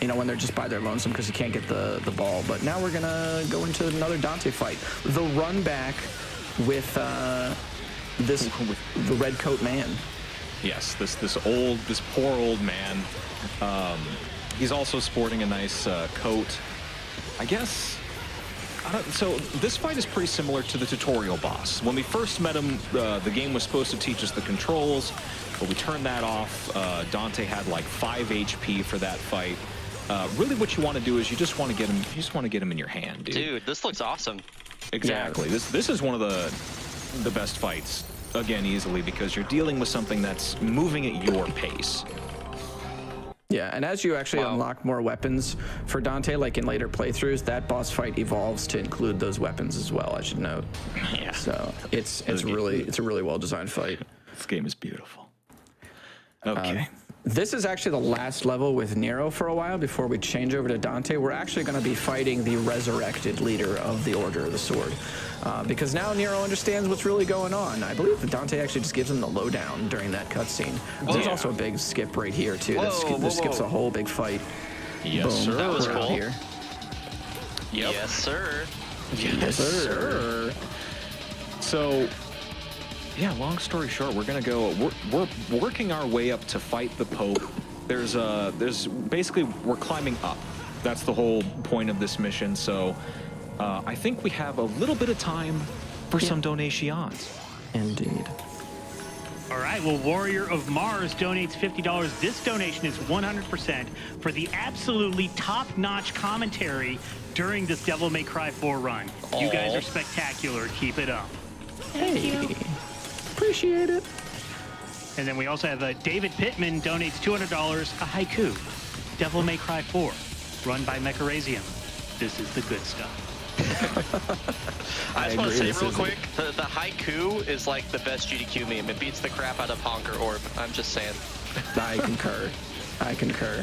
You know, when they're just by their lonesome because he can't get the ball. But now we're gonna go into another Dante fight. The run back with the red coat man. Yes, this poor old man. He's also sporting a nice coat. I guess. So this fight is pretty similar to the tutorial boss. When we first met him, the game was supposed to teach us the controls, but we turned that off. Dante had like 5 HP for that fight. Really, what you want to do is you just want to get him. You just want to get him in your hand, dude. Dude, this looks awesome. Exactly. Yeah. This is one of the best fights, again, easily, because you're dealing with something that's moving at your pace. Yeah, and as you actually unlock more weapons for Dante, like in later playthroughs, that boss fight evolves to include those weapons as well, I should note. Yeah. So it's a really well designed fight. This game is beautiful. Okay. This is actually the last level with Nero for a while before we change over to Dante. We're actually going to be fighting the resurrected leader of the Order of the Sword. Because now Nero understands what's really going on. I believe that Dante actually just gives him the lowdown during that cutscene. There's also a big skip right here, too. This skips a whole big fight. Yes, Boom. sir. That was cool. Here. Yep. Yes, sir. Yes, sir. So, yeah, long story short, we're gonna go. We're working our way up to fight the Pope. There's basically we're climbing up. That's the whole point of this mission. So, I think we have a little bit of time for some donations. Indeed. All right, well, Warrior of Mars donates $50. This donation is 100% for the absolutely top-notch commentary during this Devil May Cry 4 run. You guys are spectacular. Keep it up. Thank you. Appreciate it. And then we also have David Pittman donates $200, a haiku. Devil May Cry 4, run by Mekarazium. This is the good stuff. I just want to say real quick, the haiku is like the best GDQ meme. It beats the crap out of Honker Orb. I'm just saying. I concur. I concur.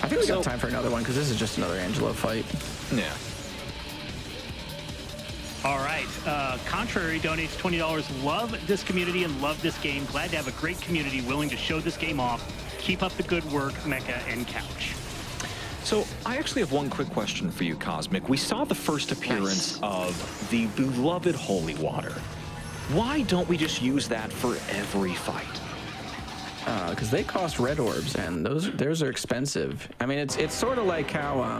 I think we got time for another one because this is just another Angelo fight. Yeah. All right. Contrary donates $20. Love this community and love this game. Glad to have a great community willing to show this game off. Keep up the good work, Mecha and Couch. So I actually have one quick question for you, Cosmic. We saw the first appearance of the beloved holy water. Why don't we just use that for every fight? Because they cost red orbs, and those are expensive. I mean, it's sort of like how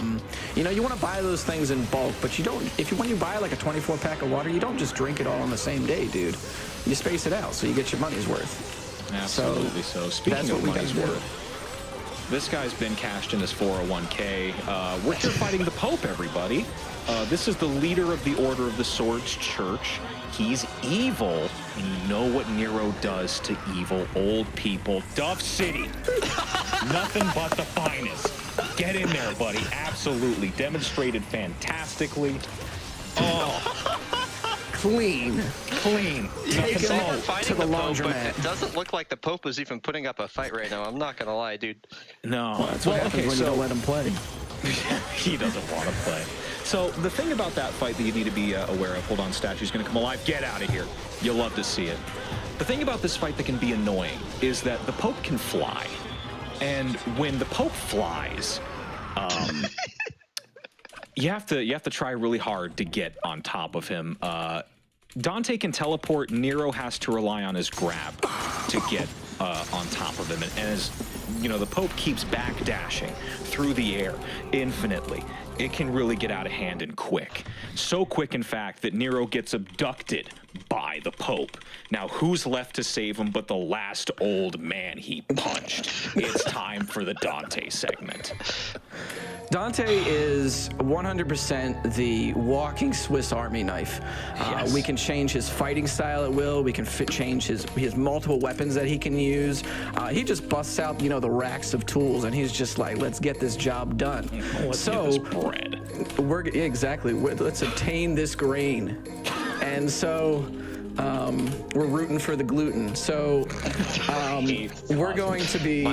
you know, you want to buy those things in bulk, but you don't. When you buy like a 24-pack of water, you don't just drink it all on the same day, dude. You space it out so you get your money's worth. Absolutely. So speaking of money's worth, this guy's been cashed in his 401k. We're here fighting the Pope, everybody. This is the leader of the Order of the Sword's Church. He's evil, and you know what Nero does to evil old people. Dove City. Nothing but the finest. Get in there, buddy. Absolutely. Demonstrated fantastically. Oh. clean. Take him to the laundromat. It doesn't look like the Pope is even putting up a fight right now. I'm not gonna lie, dude. No. Well, that's what happens when you don't let him play. He doesn't want to play. So the thing about that fight that you need to be aware of, hold on, statue's gonna come alive, get out of here. You'll love to see it. The thing about this fight that can be annoying is that the Pope can fly. And when the Pope flies, you have to try really hard to get on top of him. Dante can teleport, Nero has to rely on his grab to get on top of him. And as you know, the Pope keeps backdashing through the air infinitely. It can really get out of hand and quick. So quick, in fact, that Nero gets abducted by the Pope. Now, who's left to save him but the last old man he punched? It's time for the Dante segment. Dante is 100% the walking Swiss Army knife. Yes. We can change his fighting style at will. We can change his multiple weapons that he can use. He just busts out, you know, the racks of tools, and he's just like, let's get this job done. Let's get this bread. Exactly. Let's obtain this grain. And so we're rooting for the gluten. So we're going to be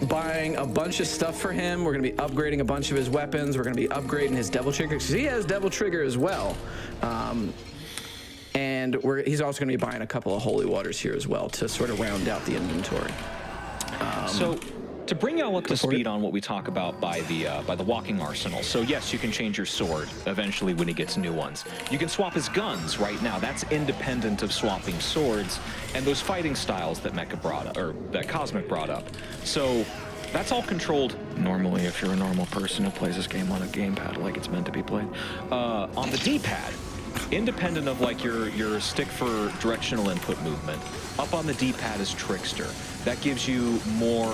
buying a bunch of stuff for him. We're going to be upgrading a bunch of his weapons. We're going to be upgrading his Devil Trigger, because he has Devil Trigger as well. And he's also going to be buying a couple of Holy Waters here as well to sort of round out the inventory. So to bring y'all up to speed on what we talk about by the walking arsenal. So yes, you can change your sword eventually when he gets new ones. You can swap his guns right now. That's independent of swapping swords and those fighting styles that Mecha brought up, or that Cosmic brought up. So that's all controlled normally if you're a normal person who plays this game on a gamepad like it's meant to be played. On the D-pad, independent of like your stick for directional input movement, up on the D-pad is Trickster. That gives you more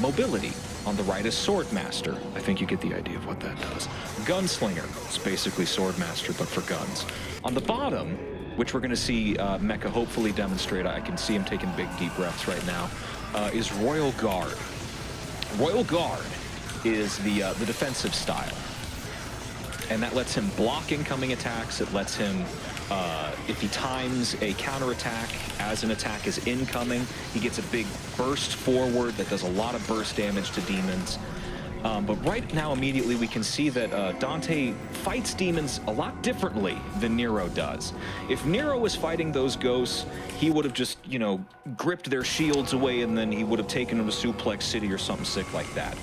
mobility. On the right is Swordmaster. I think you get the idea of what that does. Gunslinger. It's basically Swordmaster, but for guns. On the bottom, which we're going to see Mecha hopefully demonstrate, I can see him taking big, deep breaths right now, is Royal Guard. Royal Guard is the defensive style. And that lets him block incoming attacks. It lets him, if he times a counterattack as an attack is incoming, he gets a big burst forward that does a lot of burst damage to demons. But right now, immediately, we can see that Dante fights demons a lot differently than Nero does. If Nero was fighting those ghosts, he would have just, you know, gripped their shields away and then he would have taken them to Suplex City or something sick like that.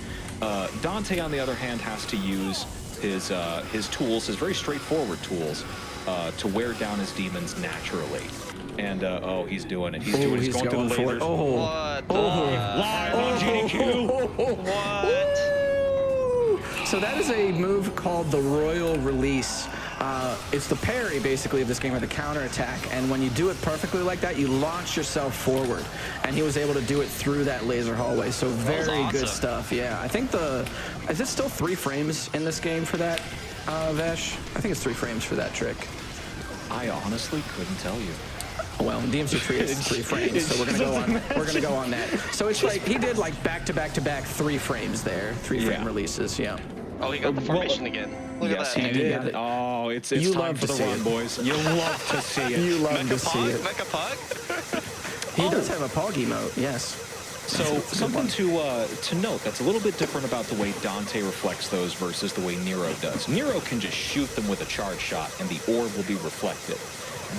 Dante, on the other hand, has to use his tools, his very straightforward tools, to wear down his demons naturally. And oh, he's doing it. He's going to the lasers. What? Live on GDQ. What? So that is a move called the Royal Release. It's the parry, basically, of this game, or the counterattack. And when you do it perfectly like that, you launch yourself forward. And he was able to do it through that laser hallway. So very good stuff. Yeah, I think is it still 3 frames in this game for that, Vash? I think it's 3 frames for that trick. I honestly couldn't tell you. Well, in DMC3 it's 3 frames, so we're gonna go on that. So it's like he did like back to back to back 3 frames there, 3 frame releases, yeah. Oh, he got the formation again. Look at that. Yes, he did. Oh, it's time for the run, boys. You love to see it. You love to see it. Mecha Pug? He does have a Pog emote, yes. So something to note that's a little bit different about the way Dante reflects those versus the way Nero does. Nero can just shoot them with a charge shot and the orb will be reflected.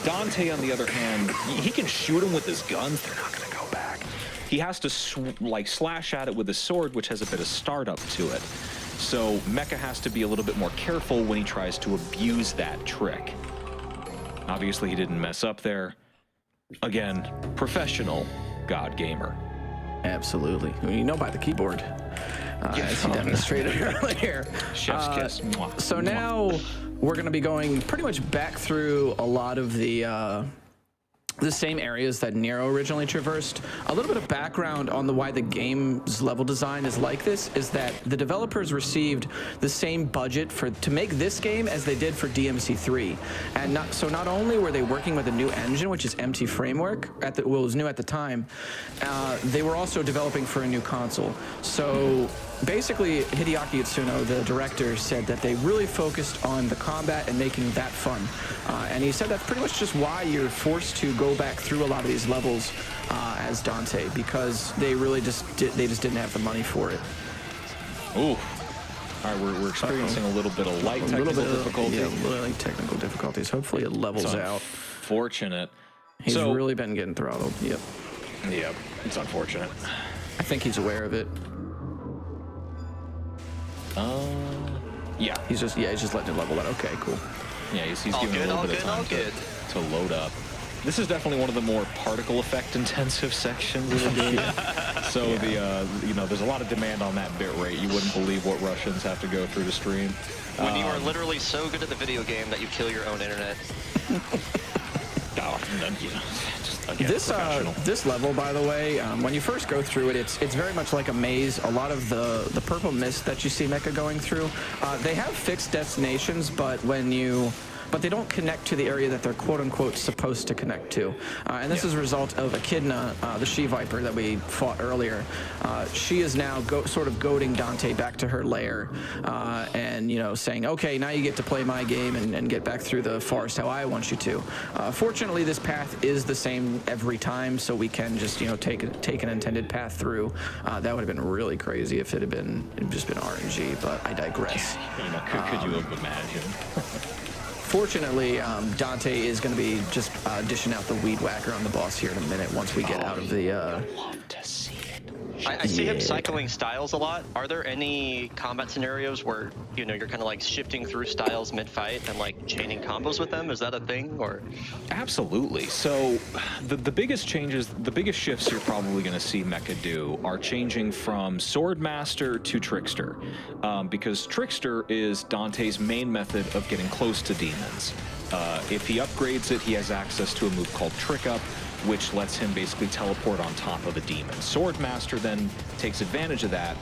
Dante, on the other hand, he can shoot them with his guns. They're not going to go back. He has to slash at it with his sword, which has a bit of startup to it. So Mecha has to be a little bit more careful when he tries to abuse that trick. Obviously, he didn't mess up there. Again, professional God gamer. Absolutely. You know by the keyboard, as he demonstrated earlier. Chef's kiss. Mwah. So now we're going to be going pretty much back through a lot of the same areas that Nero originally traversed. A little bit of background on why the game's level design is like this is that the developers received the same budget to make this game as they did for DMC3. And not only were they working with a new engine, which is MT Framework, it was new at the time, they were also developing for a new console. So basically, Hideaki Itsuno, the director, said that they really focused on the combat and making that fun. And he said that's pretty much just why you're forced to go back through a lot of these levels as Dante, because they really just didn't have the money for it. Ooh. All right, we're experiencing a little bit of light technical difficulty. Yeah, light technical difficulties. Hopefully it levels out. Fortunate. He's really been getting throttled. Yep. Yep. It's unfortunate. I think he's aware of it. Yeah. He's just letting it level out. Okay, cool. Yeah, he's giving it a little bit of time to load up. This is definitely one of the more particle effect intensive sections of the game. So there's a lot of demand on that bit rate. You wouldn't believe what Russians have to go through to stream. When you are literally so good at the video game that you kill your own internet. This level, by the way, when you first go through it, it's very much like a maze. A lot of the purple mist that you see Mecha going through, they have fixed destinations, but they don't connect to the area that they're quote-unquote supposed to connect to. And this is a result of Echidna, the she-viper that we fought earlier. She is now sort of goading Dante back to her lair and, saying, okay, now you get to play my game and get back through the forest how I want you to. Fortunately, this path is the same every time, so we can just, take an intended path through. That would have been really crazy if it had just been RNG, but I digress. Could you have imagined? Fortunately, Dante is going to be just dishing out the weed whacker on the boss here in a minute once we get out of the... love to see it. I see him cycling styles a lot. Are there any combat scenarios where, you're kind of like shifting through styles mid-fight and like chaining combos with them? Is that a thing, or? Absolutely. So the biggest changes, the biggest shifts you're probably going to see Mecha do are changing from Swordmaster to Trickster, because Trickster is Dante's main method of getting close to demons. If he upgrades it, he has access to a move called Trick Up, which lets him basically teleport on top of a demon. Swordmaster then takes advantage of that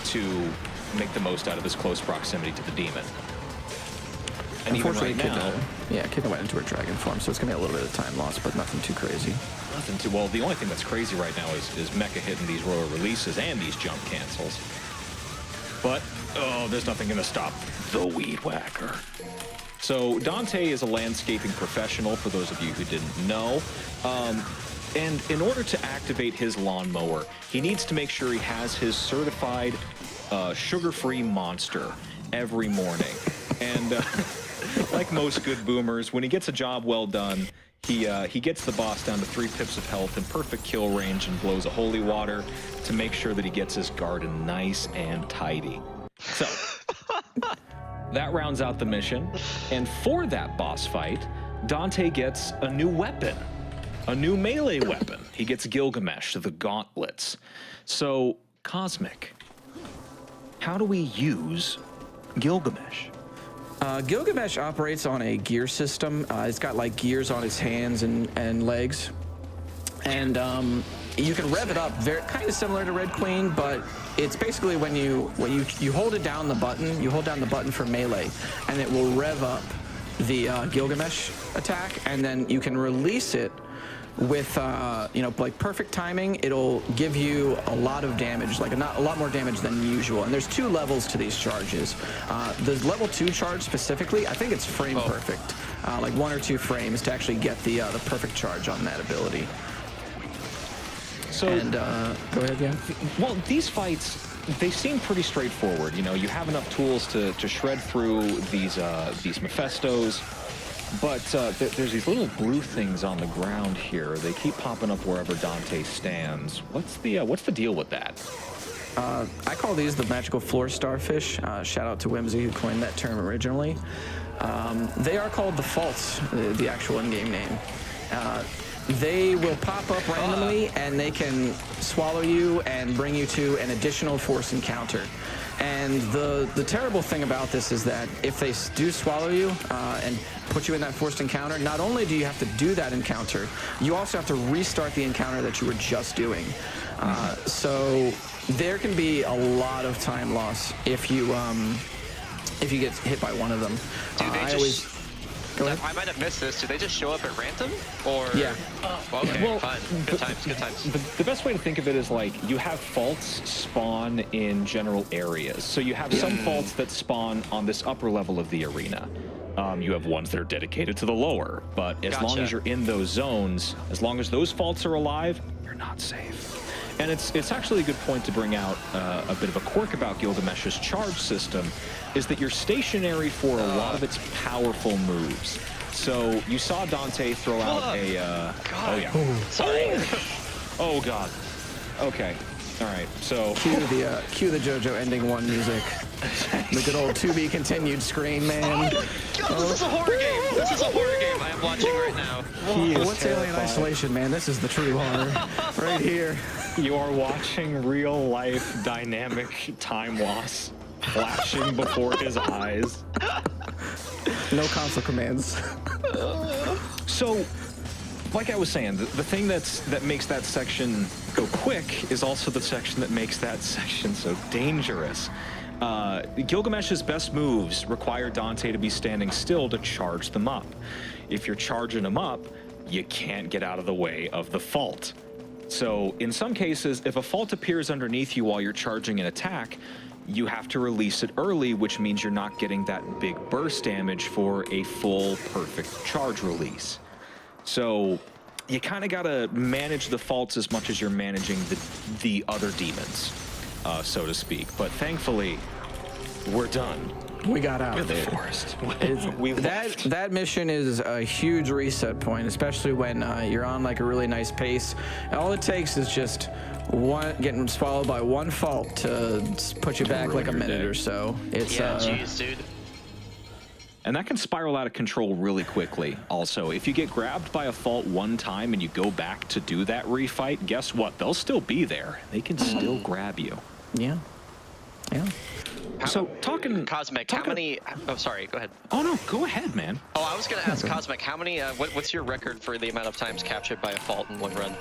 to make the most out of his close proximity to the demon. And even right now... Echidna went into her dragon form, so it's going to be a little bit of time loss, but nothing too crazy. Well, the only thing that's crazy right now is Mecha hitting these royal releases and these jump cancels. But, there's nothing going to stop the Weed Whacker. So Dante is a landscaping professional, for those of you who didn't know. And in order to activate his lawnmower, he needs to make sure he has his certified sugar-free monster every morning. And like most good boomers, when he gets a job well done, he gets the boss down to 3 pips of health in perfect kill range and blows a holy water to make sure that he gets his garden nice and tidy. So... that rounds out the mission, and for that boss fight, Dante gets a new weapon, a new melee weapon. He gets Gilgamesh, the gauntlets. So, Cosmic, how do we use Gilgamesh? Gilgamesh operates on a gear system. It's got like gears on its hands and legs, and you can rev it up, kind of similar to Red Queen, but it's basically when you hold it down the button, you hold down the button for melee, and it will rev up the Gilgamesh attack, and then you can release it with like perfect timing. It'll give you a lot of damage, like a lot more damage than usual. And there's 2 levels to these charges. The level 2 charge specifically, I think it's frame perfect, like 1 or 2 frames to actually get the perfect charge on that ability. So, go ahead, yeah. Well, these fights, they seem pretty straightforward. You have enough tools to shred through these Mephistos, but there's these little blue things on the ground here. They keep popping up wherever Dante stands. What's the deal with that? I call these the magical floor starfish. Shout out to Whimsy, who coined that term originally. They are called the faults, the actual in-game name. They will pop up randomly, and they can swallow you and bring you to an additional force encounter. And the terrible thing about this is that if they do swallow you and put you in that forced encounter, not only do you have to do that encounter, you also have to restart the encounter that you were just doing. So there can be a lot of time loss if you get hit by one of them. Do they Go ahead. I might have missed this. Do they just show up at random? Or Yeah. Okay, Well, fine. Good times, good times. The best way to think of it is like you have faults spawn in general areas. So you have some faults that spawn on this upper level of the arena. You have ones that are dedicated to the lower. But as long as you're in those zones, as long as those faults are alive, you're not safe. And it's actually a good point to bring out a bit of a quirk about Gilgamesh's charge system, is that you're stationary for a lot of its powerful moves. So you saw Dante throw out a... oh, yeah. Sorry. Oh, God. Okay. All right. So... Cue the JoJo ending one music. The good old to be continued screen, man. Oh, my God, this is a horror game. This is a horror game I am watching right now. What's Alien Isolation, man? This is the true horror. Right here. You are watching real-life dynamic time loss flashing before his eyes. No console commands. So, like I was saying, the thing that makes that section go quick is also the section that makes that section so dangerous. Gilgamesh's best moves require Dante to be standing still to charge them up. If you're charging them up, you can't get out of the way of the fault. So in some cases, if a fault appears underneath you while you're charging an attack, you have to release it early, which means you're not getting that big burst damage for a full perfect charge release. So you kind of got to manage the faults as much as you're managing the other demons, so to speak. But thankfully, we're done. We got out of there. Forest. That mission is a huge reset point, especially when you're on like a really nice pace. And all it takes is just getting swallowed by one fault to put you back like a minute or so. It's Jeez, dude. And that can spiral out of control really quickly. Also, if you get grabbed by a fault one time and you go back to do that refight, guess what? They'll still be there. They can still grab you. Yeah. So talking Cosmic, how many? Oh, sorry. Go ahead. Oh no, go ahead, man. Oh, I was gonna ask Cosmic, how many? What's your record for the amount of times captured by a fault in one run?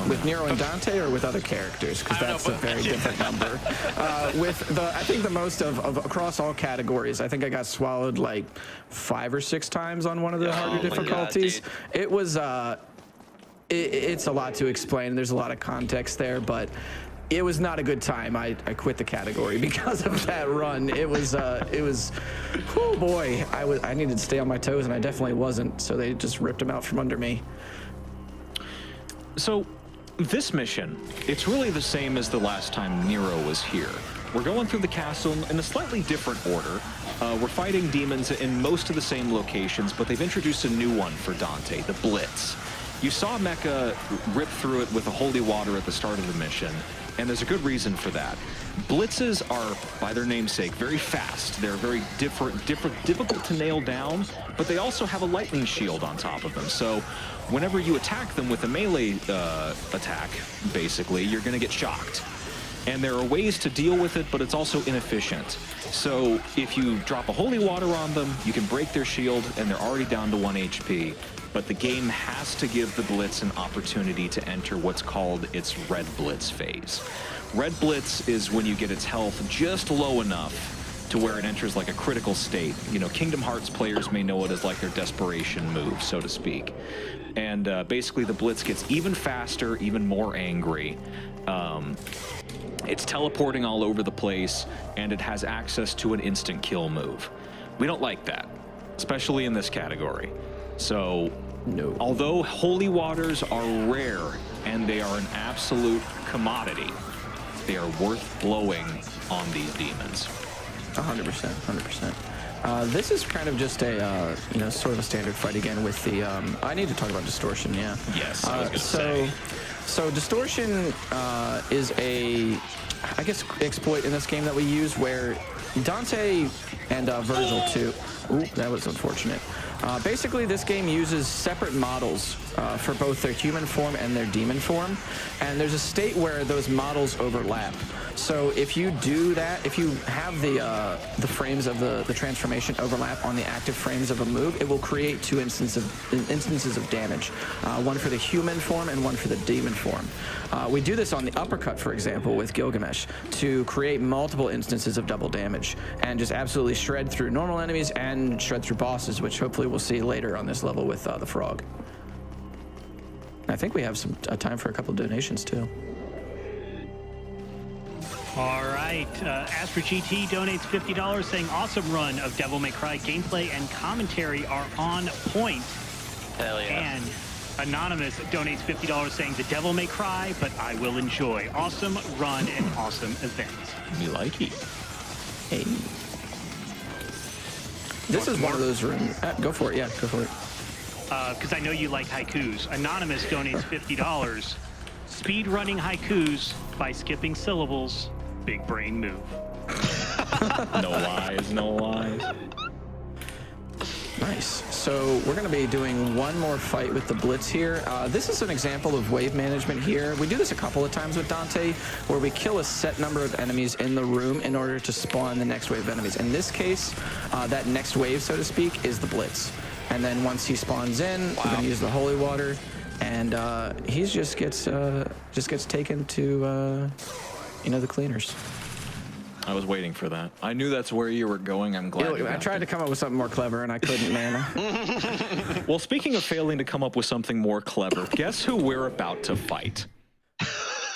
With Nero and Dante, or with other characters? Because that's a very different number. I think the most of across all categories, I think I got swallowed like 5 or 6 times on one of the harder difficulties. God, it was it's a lot to explain. There's a lot of context there, but it was not a good time. I quit the category because of that run. It was oh boy, I needed to stay on my toes, and I definitely wasn't. So they just ripped him out from under me. So this mission, it's really the same as the last time Nero was here. We're going through the castle in a slightly different order. We're fighting demons in most of the same locations, but they've introduced a new one for Dante, the Blitz. You saw Mecha rip through it with the holy water at the start of the mission, and there's a good reason for that. Blitzes are, by their namesake, very fast. They're very difficult to nail down, but they also have a lightning shield on top of them. So whenever you attack them with a melee attack, basically, you're going to get shocked. And there are ways to deal with it, but it's also inefficient. So if you drop a holy water on them, you can break their shield, and they're already down to 1 HP. But the game has to give the Blitz an opportunity to enter what's called its Red Blitz phase. Red Blitz is when you get its health just low enough to where it enters like a critical state. You know, Kingdom Hearts players may know it as like their desperation move, so to speak. And basically the Blitz gets even faster, even more angry. It's teleporting all over the place, and it has access to an instant kill move. We don't like that, especially in this category. So, although holy waters are rare and they are an absolute commodity, they are worth blowing on these demons. 100%, 100%. This is kind of just a, sort of a standard fight again with the, I need to talk about distortion, yeah. Yes, I was gonna say. So distortion is a, I guess, exploit in this game that we use where Dante and Virgil too. Ooh, that was unfortunate. Basically, this game uses separate models for both their human form and their demon form, and there's a state where those models overlap. So if you do that, if you have the frames of the transformation overlap on the active frames of a move, it will create two instances of damage, one for the human form and one for the demon form. We do this on the uppercut, for example, with Gilgamesh, to create multiple instances of double damage and just absolutely shred through normal enemies and shred through bosses, which hopefully we'll see later on this level with the frog. I think we have some time for a couple of donations too. All right, Astra GT donates $50 saying awesome run of Devil May Cry gameplay and commentary are on point. Hell yeah. And Anonymous donates $50 saying the Devil May Cry, but I will enjoy. Awesome run and awesome event. Me like it. Hey. This is one of those rooms. Go for it, yeah, go for it. Because I know you like haikus. Anonymous donates $50. Speed running haikus by skipping syllables. Big brain move. No lies, no lies. Nice. So we're going to be doing one more fight with the Blitz here. This is an example of wave management here. We do this a couple of times with Dante, where we kill a set number of enemies in the room in order to spawn the next wave of enemies. In this case, that next wave, so to speak, is the Blitz. And then once he spawns in, we're going to use the holy water, and he just gets taken to the cleaners. I was waiting for that. I knew that's where you were going. I'm glad. I tried to come up with something more clever, and I couldn't, man. Well, speaking of failing to come up with something more clever, guess who we're about to fight?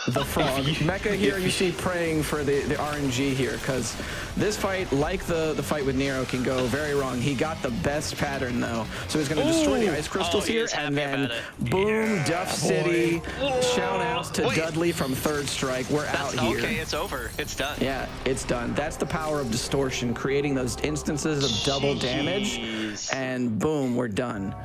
The frog. Mecha here, you see praying for the RNG here, because this fight, like the fight with Nero, can go very wrong. He got the best pattern, though. So he's going to destroy the ice crystals here, and then boom, Duff City. Shout outs to Dudley from Third Strike. We're out here. Okay, it's over. It's done. Yeah, it's done. That's the power of distortion, creating those instances of double damage, and boom, we're done.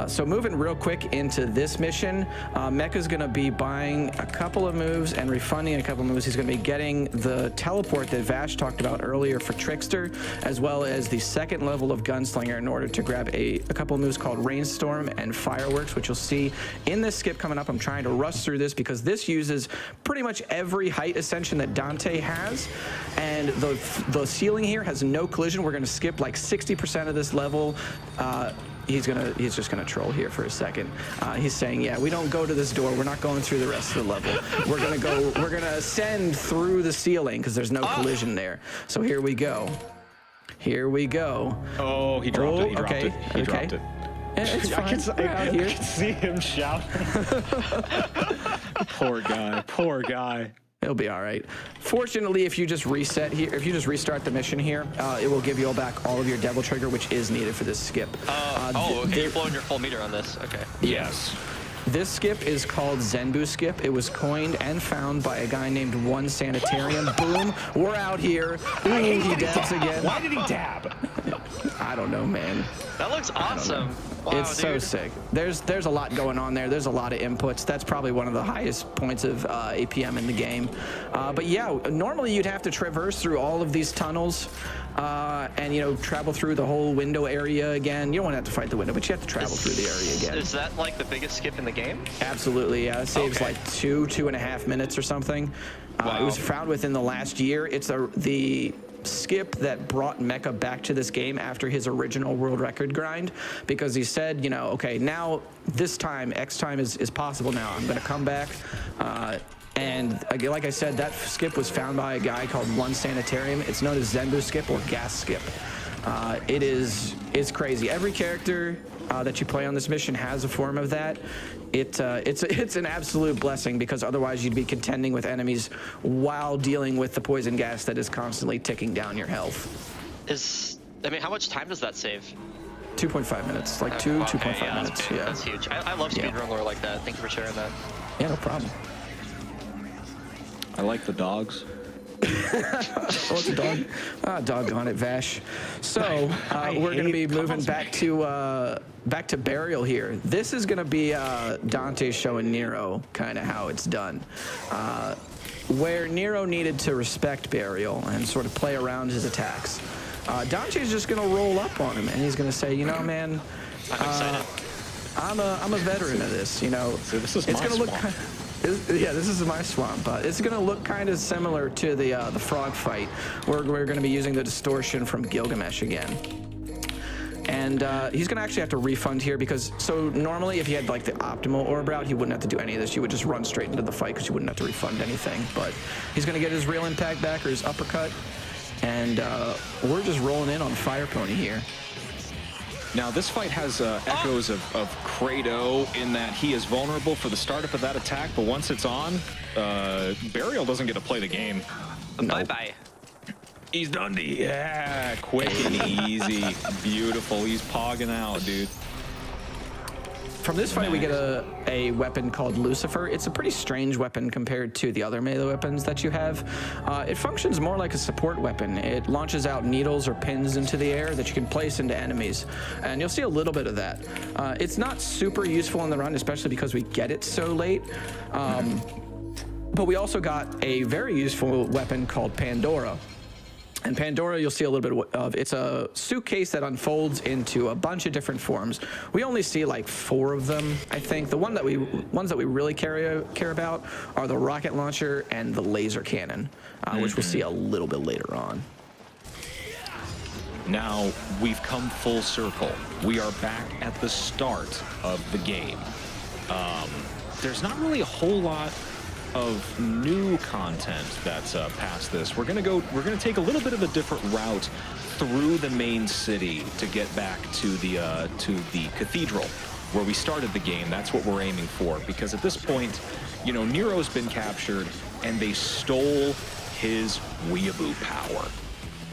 So moving real quick into this mission, Mecha's going to be buying a couple of moves and refunding a couple of moves. He's going to be getting the teleport that Vash talked about earlier for Trickster, as well as the second level of Gunslinger in order to grab a couple of moves called Rainstorm and Fireworks, which you'll see in this skip coming up. I'm trying to rush through this because this uses pretty much every height ascension that Dante has, and the ceiling here has no collision. We're going to skip like 60% of this level. He's just gonna troll here for a second. He's saying, yeah, we don't go to this door. We're not going through the rest of the level. We're gonna ascend through the ceiling because there's no collision there. So here we go. Here we go. Oh, he dropped it. He dropped it. He dropped it. It's fine. I can see him shout. Poor guy. Poor guy. It'll be all right. Fortunately, if you just reset here, if you just restart the mission here, it will give you back all of your Devil Trigger, which is needed for this skip. Okay, you're blowing your full meter on this. Okay. Yes. This skip is called Zenbu skip. It was coined and found by a guy named One Sanitarium. Boom, we're out here. Ooh, he dabs again. Why did he dab? I don't know, man. That looks awesome. Wow, it's so sick. There's a lot going on there. There's a lot of inputs. That's probably one of the highest points of APM in the game. But yeah, normally you'd have to traverse through all of these tunnels and travel through the whole window area again. You don't want to have to fight the window, but you have to travel through the area again. Is that like the biggest skip in the game? Absolutely, yeah. It saves like 2.5 minutes or something. It was found within the last year. It's the skip that brought Mecha back to this game after his original world record grind, because he said, okay, now this time, X time is possible now. I'm going to come back. And like I said, that skip was found by a guy called One Sanitarium. It's known as Zenbu skip or gas skip. It's crazy. Every character that you play on this mission has a form of that. It's an absolute blessing, because otherwise you'd be contending with enemies while dealing with the poison gas that is constantly ticking down your health. How much time does that save? 2.5 minutes, like 2.5 minutes. Yeah, that's huge. I love speedrun lore like that. Thank you for sharing that. Yeah, no problem. I like the dogs. What's a dog? Doggone it, Vash. So we're going to be moving back to Burial here. This is going to be Dante showing Nero kind of how it's done. Where Nero needed to respect Burial and sort of play around his attacks. Dante's just going to roll up on him, and he's going to say, man, I'm excited. I'm a veteran of this. So this is it's my going to look. This is my swamp. It's gonna look kind of similar to the frog fight, where we're gonna be using the distortion from Gilgamesh again. And he's gonna actually have to refund here because so normally if he had like the optimal orb route, he wouldn't have to do any of this. You would just run straight into the fight because you wouldn't have to refund anything. But he's gonna get his real impact back or his uppercut, and we're just rolling in on Fire Pony here. Now, this fight has echoes of Credo in that he is vulnerable for the startup of that attack, but once it's on, Burial doesn't get to play the game. Bye-bye. He's Dundee. Yeah, quick and easy. Beautiful. He's pogging out, dude. From this fight, we get a weapon called Lucifer. It's a pretty strange weapon compared to the other melee weapons that you have. It functions more like a support weapon. It launches out needles or pins into the air that you can place into enemies, and you'll see a little bit of that. It's not super useful in the run, especially because we get it so late. But we also got a very useful weapon called Pandora. And Pandora, you'll see a little bit of. It's a suitcase that unfolds into a bunch of different forms. We only see like 4 of them, I think. The ones that we really care about are the rocket launcher and the laser cannon, which we'll see a little bit later on. Now, we've come full circle. We are back at the start of the game. There's not really a whole lot of new content that's past this. We're gonna take a little bit of a different route through the main city to get back to the cathedral where we started the game. That's what we're aiming for, because at this point, you know, Nero's been captured and they stole his weeaboo power.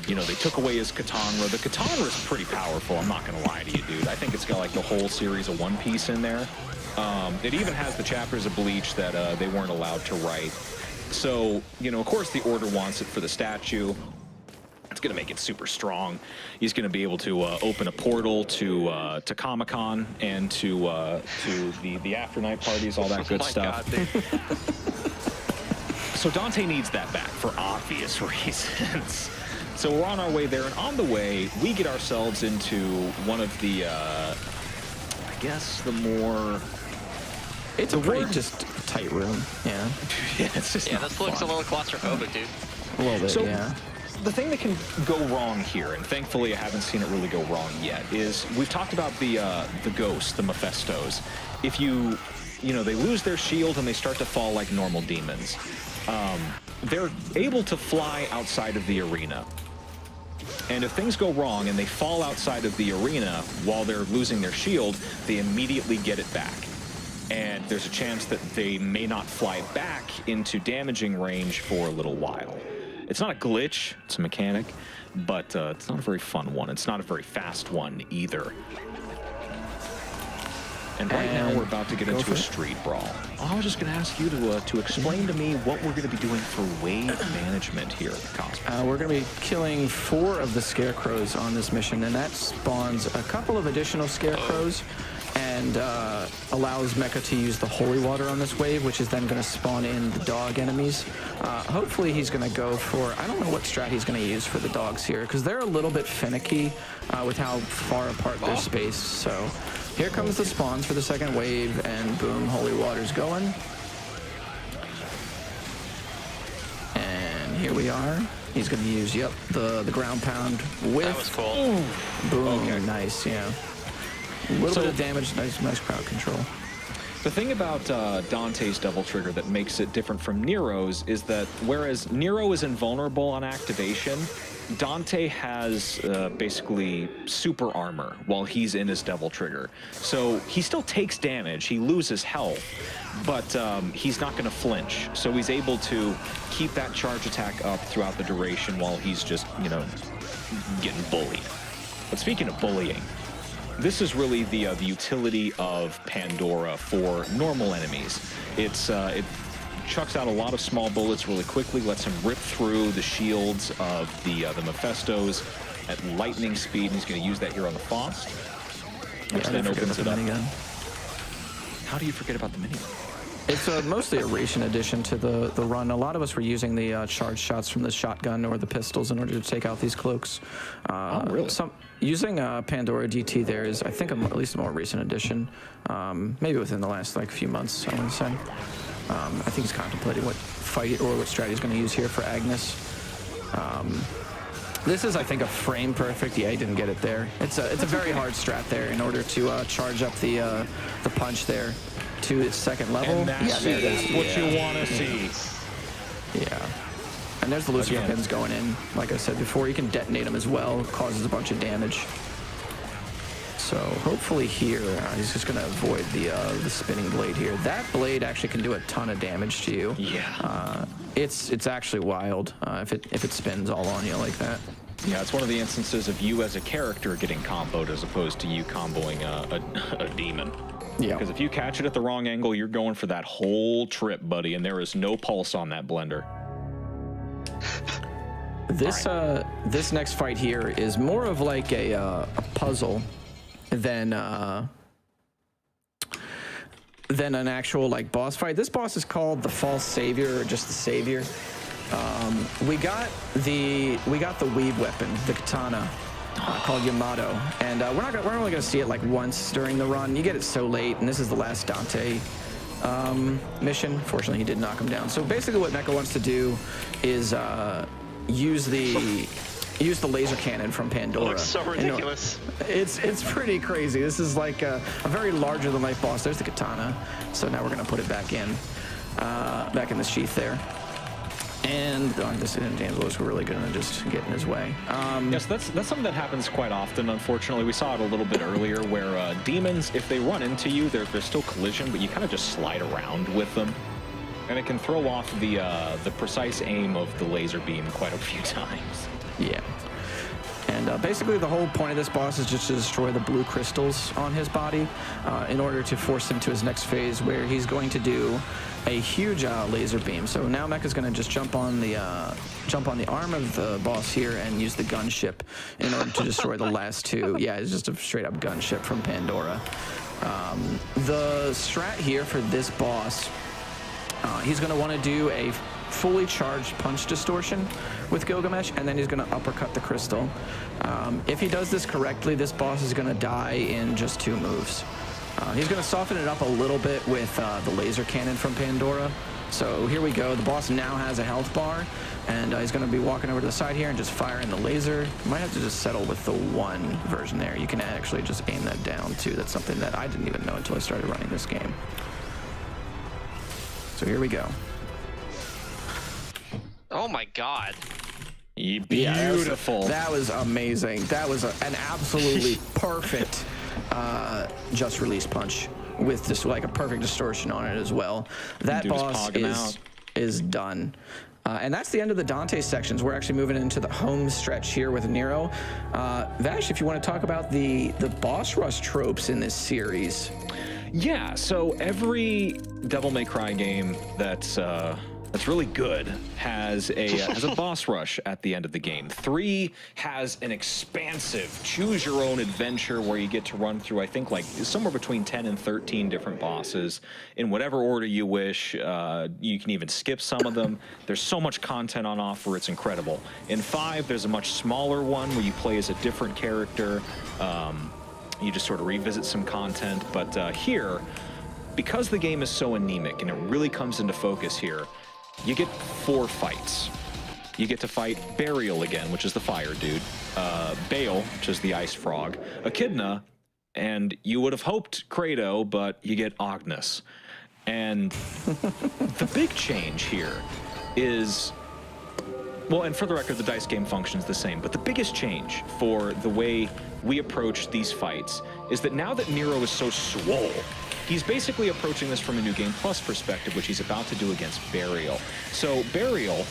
You know, they took away his katana. The katana is pretty powerful, I'm not gonna lie to you, dude. I think it's got like the whole series of One Piece in there. It even has the chapters of Bleach that they weren't allowed to write. So, you know, of course the Order wants it for the statue. It's going to make it super strong. He's going to be able to open a portal to Comic-Con and to the after-night parties, all that good stuff. God, so Dante needs that back for obvious reasons. So we're on our way there, and on the way, we get ourselves into one of the, I guess, the more... It's a pretty just tight room, yeah. Yeah, it's just this looks a little claustrophobic, dude. A little bit, so, yeah. The thing that can go wrong here, and thankfully I haven't seen it really go wrong yet, is we've talked about the ghosts, the Mephistos. If you know, they lose their shield and they start to fall like normal demons. They're able to fly outside of the arena. And if things go wrong and they fall outside of the arena while they're losing their shield, they immediately get it back. And there's a chance that they may not fly back into damaging range for a little while. It's not a glitch, it's a mechanic, but it's not a very fun one. It's not a very fast one either. And right now we're about to get into a street brawl. I was just going to ask you to explain to me what we're going to be doing for wave management here at Cosmic. We're going to be killing 4 of the scarecrows on this mission, and that spawns a couple of additional scarecrows and allows Mecha to use the holy water on this wave, which is then going to spawn in the dog enemies. Hopefully he's going to go for, I don't know what strat he's going to use for the dogs here, because they're a little bit finicky with how far apart they're spaced. So here comes the spawns for the second wave, and boom, holy water's going. And here we are. He's going to use, the ground pound with... That was cool. Boom, okay. Nice, yeah. A little bit of damage, nice crowd control. The thing about Dante's double trigger that makes it different from Nero's is that whereas Nero is invulnerable on activation, Dante has basically super armor while he's in his double trigger. So he still takes damage, he loses health, but he's not going to flinch. So he's able to keep that charge attack up throughout the duration while he's just, you know, getting bullied. But speaking of bullying, this is really the utility of Pandora for normal enemies. It chucks out a lot of small bullets really quickly, lets him rip through the shields of the Mephistos at lightning speed, and he's going to use that here on the Faust, which then opens it up. How do you forget about the minigun? It's mostly a recent addition to the run. A lot of us were using the charge shots from the shotgun or the pistols in order to take out these cloaks. Oh, really? Using Pandora DT there is, I think, at least a more recent addition. Maybe within the last few months, I would say. I think he's contemplating what fight or what strategy he's going to use here for Agnes. This is, I think, a frame perfect. Yeah, he didn't get it there. It's a very hard strat there in order to charge up the punch there to its second level. And that's what you want to see. Yeah. And there's the Lucifer pins going in. Like I said before, you can detonate them as well. It causes a bunch of damage. So hopefully here, he's just going to avoid the spinning blade here. That blade actually can do a ton of damage to you. Yeah. It's actually wild if it spins all on you like that. Yeah, it's one of the instances of you as a character getting comboed as opposed to you comboing a demon. Yeah. Because if you catch it at the wrong angle, you're going for that whole trip, buddy, and there is no pulse on that blender. This next fight here is more of like a puzzle than an actual like boss fight. This boss is called the False Savior or just the Savior. We got the weave weapon, the katana, called Yamato, and we're only gonna see it like once during the run. You get it so late, and this is the last Dante mission. Fortunately, he did knock him down. So basically, what Mecha wants to do is use the laser cannon from Pandora. It looks so ridiculous. It's pretty crazy. This is like a very larger than life boss. There's the katana. So now we're gonna put it back in the sheath there. And this D'Angelo's really gonna just get in his way. Yes, that's something that happens quite often. Unfortunately, we saw it a little bit earlier, where demons, if they run into you, there's still collision, but you kind of just slide around with them, and it can throw off the precise aim of the laser beam quite a few times. Yeah. And basically the whole point of this boss is just to destroy the blue crystals on his body in order to force him to his next phase, where he's going to do a huge laser beam. So now Mecha's going to just jump on the arm of the boss here and use the gunship in order to destroy the last two. Yeah, it's just a straight up gunship from Pandora. The strat here for this boss, he's going to want to do a fully charged punch distortion with Gilgamesh, and then he's going to uppercut the crystal. If he does this correctly, this boss is going to die in just 2 moves. He's going to soften it up a little bit with the laser cannon from Pandora. So here we go. The boss now has a health bar, and he's going to be walking over to the side here and just firing the laser. You might have to just settle with the 1 version there. You can actually just aim that down too. That's something that I didn't even know until I started running this game. So here we go. Oh my god. Beautiful. Yeah, that was amazing. That was an absolutely perfect just release punch with just like a perfect distortion on it as well. That boss is done. And that's the end of the Dante sections. We're actually moving into the home stretch here with Nero. Vash, if you want to talk about the boss rush tropes in this series. Yeah, so every Devil May Cry game that's really good has a boss rush at the end of the game. 3 has an expansive choose your own adventure where you get to run through, I think, like somewhere between 10 and 13 different bosses in whatever order you wish. You can even skip some of them. There's so much content on offer, it's incredible. In 5, there's a much smaller one where you play as a different character. You just sort of revisit some content, but here, because the game is so anemic and it really comes into focus here, you get 4 fights. You get to fight Burial again, which is the fire dude, Bael, which is the ice frog, Echidna, and you would have hoped Kratos, but you get Agnes. And the big change here is, well, and for the record, the dice game functions the same, but the biggest change for the way we approach these fights is that now that Nero is so swole, he's basically approaching this from a New Game Plus perspective, which he's about to do against Burial. So Burial,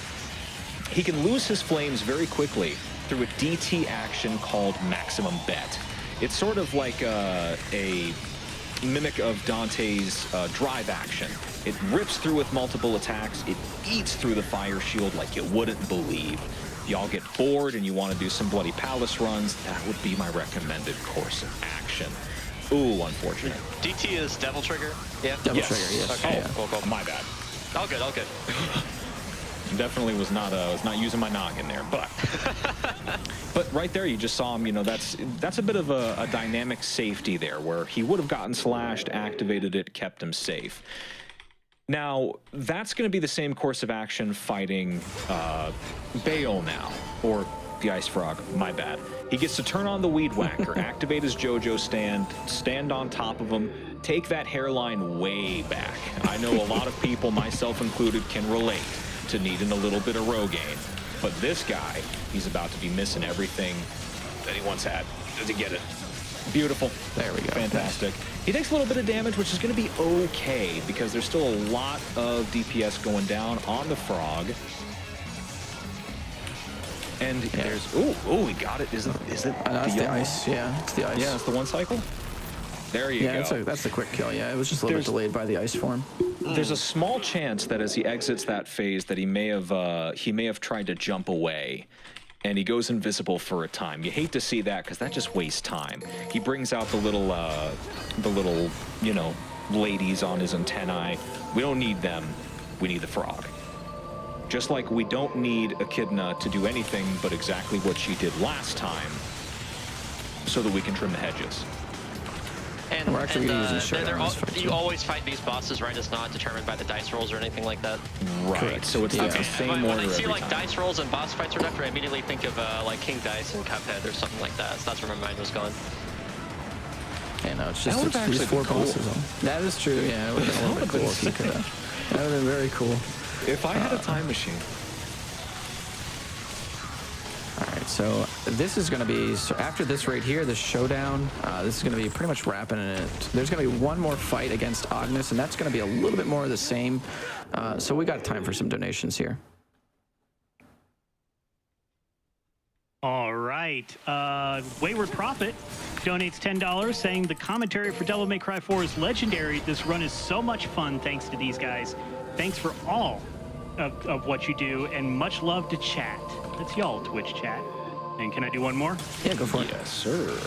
he can lose his flames very quickly through a DT action called Maximum Bet. It's sort of like a mimic of Dante's drive action. It rips through with multiple attacks. It eats through the fire shield like you wouldn't believe. If y'all get bored and you want to do some Bloody Palace runs, that would be my recommended course of action. Ooh, unfortunate. DT is Devil Trigger? Yeah? Devil Trigger, yes. Okay, Yeah. cool. My bad. All good, all good. Definitely was not using my noggin there, but right there you just saw him. You know, that's a bit of a dynamic safety there, where he would have gotten slashed, activated it, kept him safe. Now, that's going to be the same course of action fighting Bael now, or the Ice Frog, my bad. He gets to turn on the Weed Whacker, activate his JoJo stand on top of him, take that hairline way back. I know a lot of people, myself included, can relate to needing a little bit of Rogaine. But this guy, he's about to be missing everything that he once had to get it. Beautiful. There we go. Fantastic. He takes a little bit of damage, which is going to be okay because there's still a lot of DPS going down on the frog. And there's he got it. Is it that's the ice? Yeah, it's the ice. Yeah, it's the one cycle. There you go. Yeah, that's the quick kill. Yeah, it was just a little bit delayed by the ice form. There's a small chance that as he exits that phase, that he may have tried to jump away, and he goes invisible for a time. You hate to see that because that just wastes time. He brings out the little ladies on his antennae. We don't need them. We need the frog. Just like we don't need Echidna to do anything but exactly what she did last time, so that we can trim the hedges. And we're actually using you always fight these bosses, right? It's not determined by the dice rolls or anything like that. Right. Correct. So it's the same order. When I see every like time. Dice rolls and boss fights or whatever, I immediately think of like King Dice and Cuphead or something like that. So that's where my mind was going. Yeah, no, it's just these 4 bosses. That is true. Yeah, it would have been a little bit cool if you could have. That would have been very cool. If I had a time machine. All right, so this is going to be, so after this right here, the showdown, this is going to be pretty much wrapping it. There's going to be one more fight against Agnes, and that's going to be a little bit more of the same. So we got time for some donations here. All right. Wayward Prophet donates $10, saying the commentary for Devil May Cry 4 is legendary. This run is so much fun thanks to these guys. Thanks for all of what you do, and much love to chat. That's y'all, Twitch chat. And can I do one more? Yeah, go for it. Yes, sir.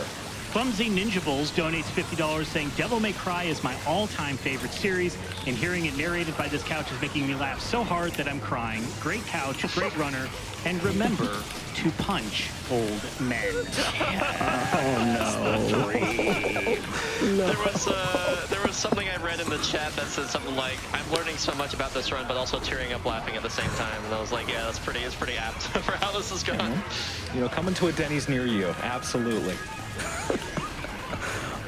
Clumsy Ninja Bulls donates $50, saying Devil May Cry is my all-time favorite series, and hearing it narrated by this couch is making me laugh so hard that I'm crying. Great couch, great runner, and remember to punch old men. Oh no. There was something I read in the chat that said something like, "I'm learning so much about this run, but also tearing up laughing at the same time." And I was like, yeah, it's pretty apt for how this is going. You know, coming to a Denny's near you, absolutely.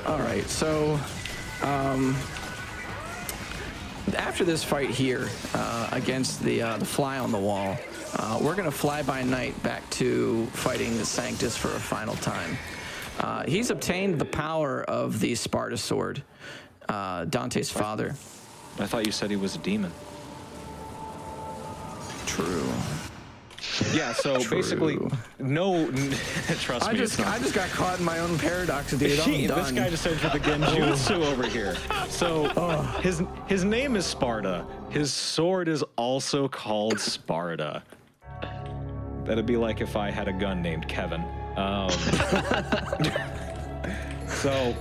All right, so after this fight here against the fly on the wall, we're going to fly by night back to fighting the Sanctus for a final time. He's obtained the power of the Sparta sword, Dante's father. I thought you said he was a demon. True. Yeah, so basically, no, trust me, I just got caught in my own paradox, dude. I'm done. This guy just entered the genjutsu over here. So his name is Sparta. His sword is also called Sparta. That'd be like if I had a gun named Kevin. So,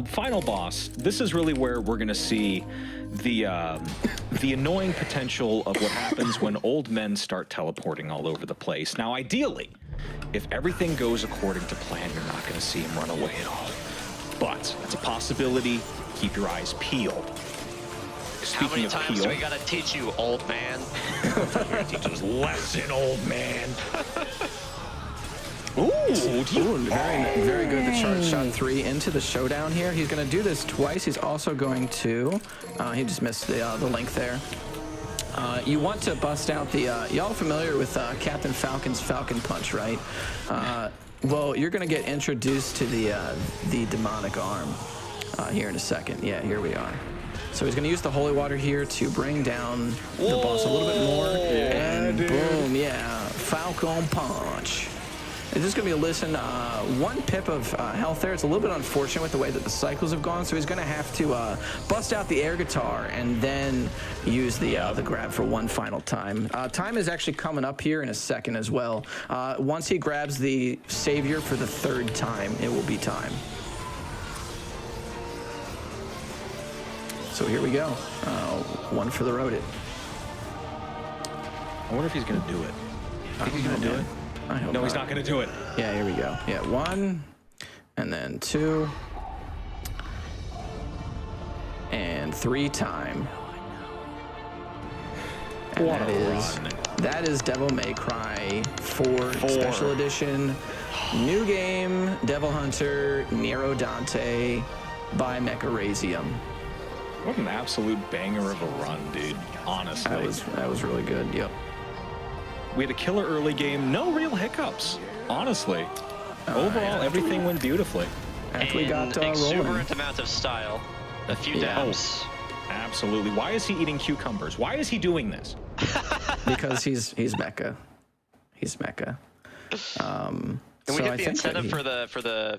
final boss. This is really where we're gonna see the annoying potential of what happens when old men start teleporting all over the place. Now, ideally, if everything goes according to plan, you're not gonna see him run away at all. But it's a possibility. Keep your eyes peeled. How many times do we gotta teach you, old man? Teach us lesson, old man. Very good. The charge shot 3 into the showdown here. He's going to do this twice. He's also going to, he just missed the link there. You want to bust out the, y'all familiar with Captain Falcon's Falcon Punch, right? Well, you're going to get introduced to the demonic arm here in a second. Yeah, here we are. So he's going to use the holy water here to bring down the boss a little bit more. And boom, yeah, Falcon Punch. It's just going to be a listen, 1 pip of health there. It's a little bit unfortunate with the way that the cycles have gone, so he's going to have to bust out the air guitar and then use the grab for one final time. Time is actually coming up here in a second as well. Once he grabs the savior for the 3rd time, it will be time. So here we go. 1 for the road it. I wonder if he's going to do it. I think he's going to do it. I hope no, he's not going to do it. Yeah, here we go. Yeah, 1, and then 2, and 3 time. What a run. That is Devil May Cry 4 Special Edition. New game, Devil Hunter, Nero Dante by Mekarazium. What an absolute banger of a run, dude. Honestly. That was really good, yep. We had a killer early game, no real hiccups, honestly. Overall, everything went beautifully. After we got rolling. Exuberant amount of style. A few dabs. Absolutely. Why is he eating cucumbers? Why is he doing this? Because he's Mecha. He's Mecha. And we get the incentive for the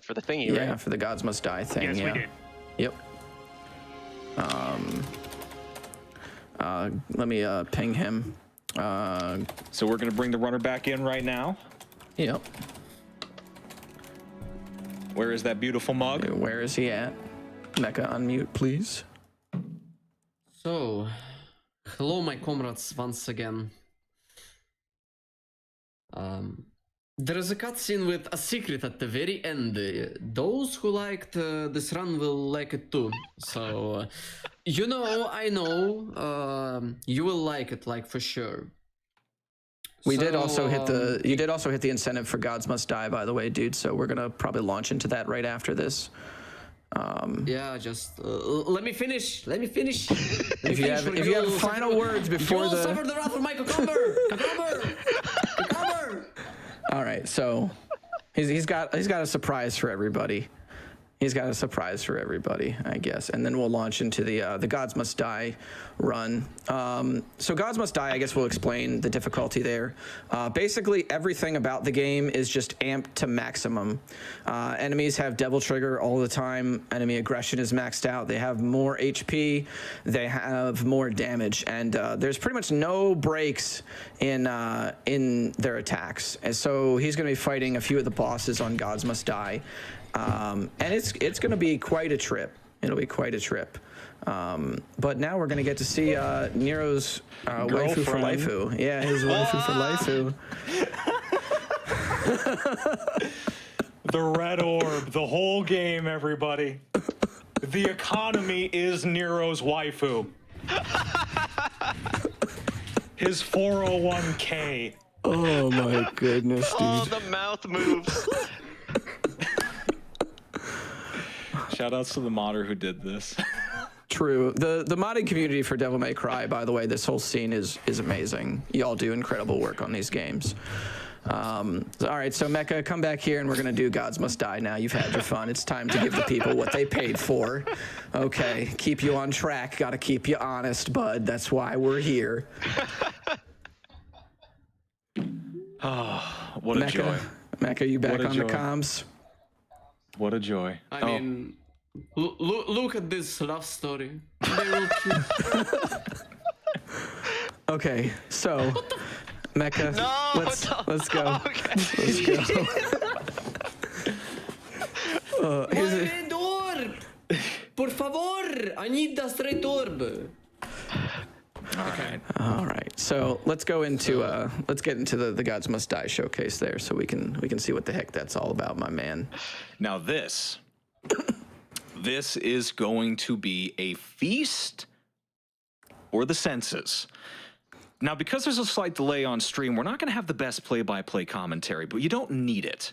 thingy, right? Yeah, for the Gods Must Die thing. Yes, yeah. we did. Yep. Let me ping him. So we're gonna bring the runner back in right now. Yep. Where is that beautiful mug? Where is he at? Mecha, unmute, please. So, hello, my comrades, once again. There is a cutscene with a secret at the very end. Those who liked this run will like it too. So, you know, I know, you will like it, like for sure. You did also hit the incentive for Gods Must Die, by the way, dude. So we're gonna probably launch into that right after this. Yeah, just let me finish. If you have final words before you will suffer the wrath of my cucumber. Cucumber. All right, so he's got a surprise for everybody. He's got a surprise for everybody, I guess, and then we'll launch into the Gods Must Die run. So Gods Must Die, I guess we'll explain the difficulty there. Basically, everything about the game is just amped to maximum. Enemies have Devil Trigger all the time. Enemy aggression is maxed out. They have more HP. They have more damage, and there's pretty much no breaks in their attacks. And so he's going to be fighting a few of the bosses on Gods Must Die. And it's going to be quite a trip. It'll be quite a trip. But now we're going to get to see Nero's waifu for laifu. Yeah, his waifu for laifu. The red orb, the whole game, everybody. The economy is Nero's waifu. His 401k. Oh my goodness, dude. Oh, the mouth moves. Shoutouts to the modder who did this. True. The modding community for Devil May Cry, by the way, this whole scene is amazing. Y'all do incredible work on these games. All right, so Mecha, come back here and we're gonna do Gods Must Die now. You've had your fun. It's time to give the people what they paid for. Okay, keep you on track. Gotta keep you honest, bud. That's why we're here. Oh, what a joy. Mecha, you back on the comms? What a joy. I mean, look at this love story. They will kill. Okay, so Mecha, let's go. Okay. Let's go. Here's a... red orb! Por favor, I need the straight orb. All right. So let's go into let's get into the Gods Must Die showcase there, so we can see what the heck that's all about, my man. Now this is going to be a feast for the senses. Now, because there's a slight delay on stream, we're not going to have the best play-by-play commentary, but you don't need it.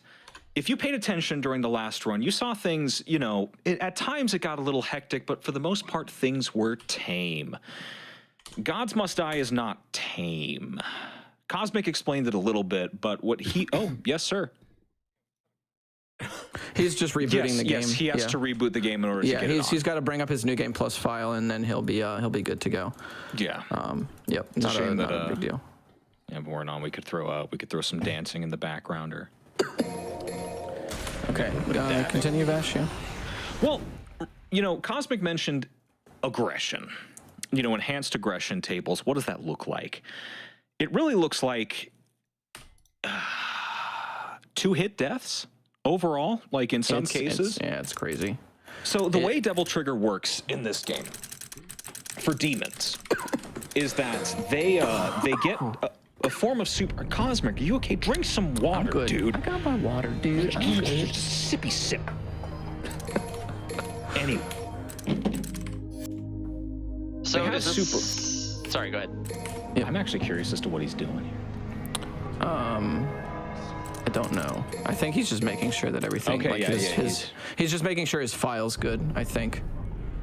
If you paid attention during the last run, you saw things, you know, at times it got a little hectic, but for the most part, things were tame. Gods Must Die is not tame. Cosmic explained it a little bit, but what he... Oh, yes, sir. He's just rebooting the game. Yes, he has to reboot the game in order to get it on. He's got to bring up his New Game Plus file, and then he'll be good to go. Yeah. Yep. It's Not a shame not a big deal. Yeah, but we're on. We could throw some dancing in the background, or... Okay. Continue, Vash. Yeah. Well, you know, Cosmic mentioned aggression. You know, enhanced aggression tables. What does that look like? It really looks like 2-hit deaths overall, like in some cases. It's crazy. So the way Devil Trigger works in this game for demons is that they get a form of super... Cosmic, are you okay? Drink some water, dude. I got my water, dude. Sippy sip. Anyway. So is this... Sorry, go ahead. Yep. I'm actually curious as to what he's doing here. I don't know. I think he's just making sure that everything, Okay, like he's just making sure his file's good, I think.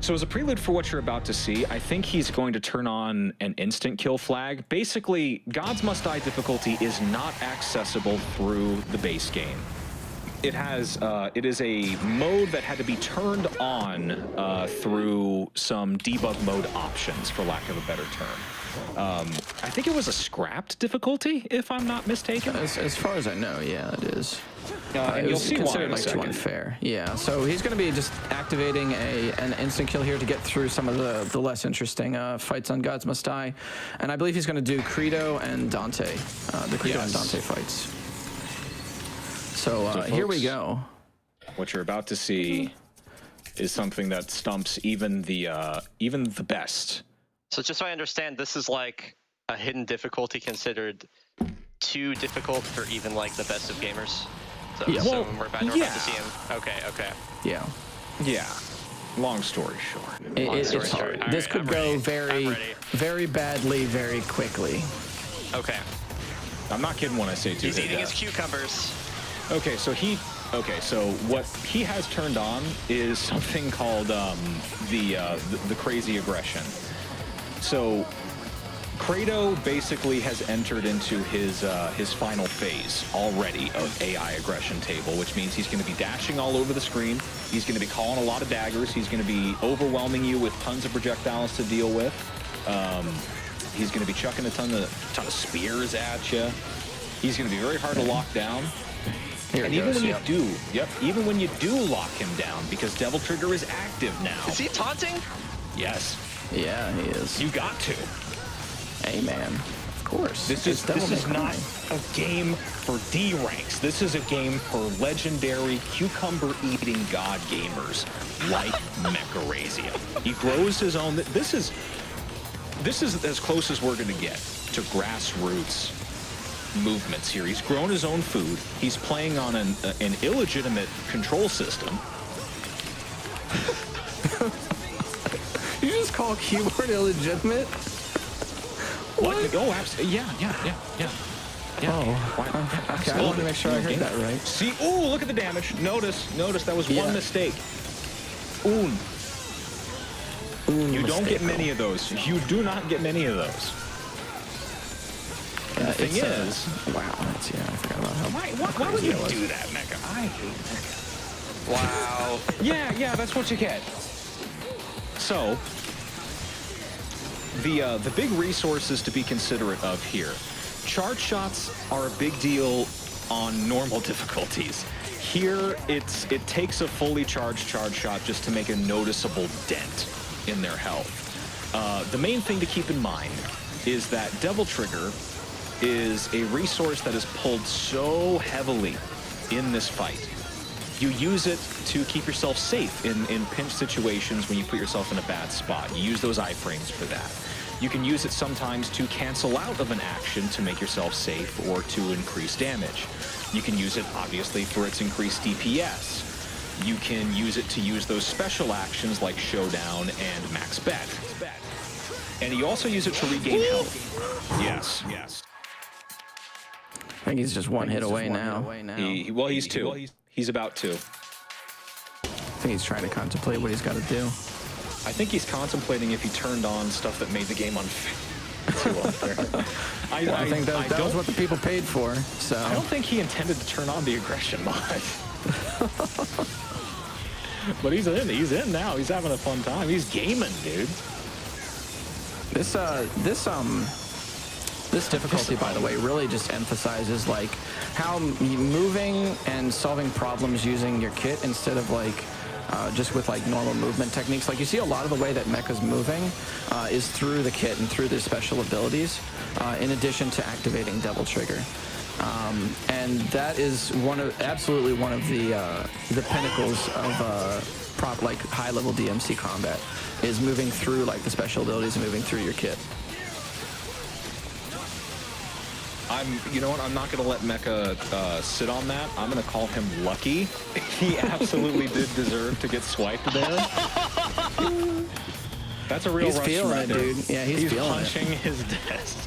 So as a prelude for what you're about to see, I think he's going to turn on an instant kill flag. Basically, Gods Must Die difficulty is not accessible through the base game. It has, it is a mode that had to be turned on through some debug mode options, for lack of a better term. I think it was a scrapped difficulty, if I'm not mistaken. As far as I know, yeah, it is. And you'll see why considered in a like too second. unfair. Yeah, so he's going to be just activating an instant kill here to get through some of the less interesting fights on Gods Must Die, and I believe he's going to do Credo and Dante, the Credo and Dante fights. So, here we go. What you're about to see is something that stumps even the best. So just so I understand, this is like a hidden difficulty considered too difficult for even like the best of gamers. So, Yeah. so Well, we're about to see him. Okay, okay. Yeah. Yeah. Long story short. It's hard. This could go very, very badly, very quickly. Okay. I'm not kidding when I say He's eating his cucumbers. Okay, so what he has turned on is something called the crazy aggression. So Credo basically has entered into his final phase already of AI aggression table, which means he's going to be dashing all over the screen. He's going to be calling a lot of daggers. He's going to be overwhelming you with tons of projectiles to deal with. He's going to be chucking a ton of spears at you. He's going to be very hard to lock down. Here And it even goes, when even when you do lock him down, because Devil Trigger is active now. Is he taunting? Yes. Yeah, he is. You got to. Hey, man. Of course. This is not a game for D ranks. This is a game for legendary cucumber-eating god gamers like Mekarazium. He grows his own. This is as close as we're going to get to grassroots movements here. He's grown his own food. He's playing on an illegitimate control system. You just call keyboard illegitimate? What? Oh, absolutely. Yeah. Oh, okay. I wanted to make sure I heard that right. See, ooh, look at the damage. Notice that was one mistake. You don't get many of those. You do not get many of those. And the thing is, wow, that's, I forgot about how. Why would you do that, Mecha? I hate Mecha. Wow. Yeah, that's what you get. So, the big resources to be considerate of here. Charge shots are a big deal on normal difficulties. Here, it takes a fully charged charge shot just to make a noticeable dent in their health. The main thing to keep in mind is that Devil Trigger is a resource that is pulled so heavily in this fight. You use it to keep yourself safe in pinch situations when you put yourself in a bad spot. You use those iframes for that. You can use it sometimes to cancel out of an action to make yourself safe or to increase damage. You can use it, obviously, for its increased DPS. You can use it to use those special actions like Showdown and Max Bet. And you also use it to regain health. Yes. I think he's just one hit away now. Well, he's two. He's about two. I think he's trying to contemplate what he's got to do. I think he's contemplating if he turned on stuff that made the game unfair. Too unfair. I think that was what the people paid for. So I don't think he intended to turn on the aggression mod. But he's in. He's in now. He's having a fun time. He's gaming, dude. This difficulty, by the way, really just emphasizes like how moving and solving problems using your kit instead of like just with like normal movement techniques. Like you see a lot of the way that Mecha's moving is through the kit and through their special abilities, in addition to activating Devil Trigger. And that is absolutely one of the pinnacles of like high-level DMC combat, is moving through like the special abilities and moving through your kit. You know what? I'm not going to let Mecha sit on that. I'm going to call him lucky. He absolutely did deserve to get swiped there. That's a real rush feeling right it, there. dude. Yeah, he's feeling punching it. his desk.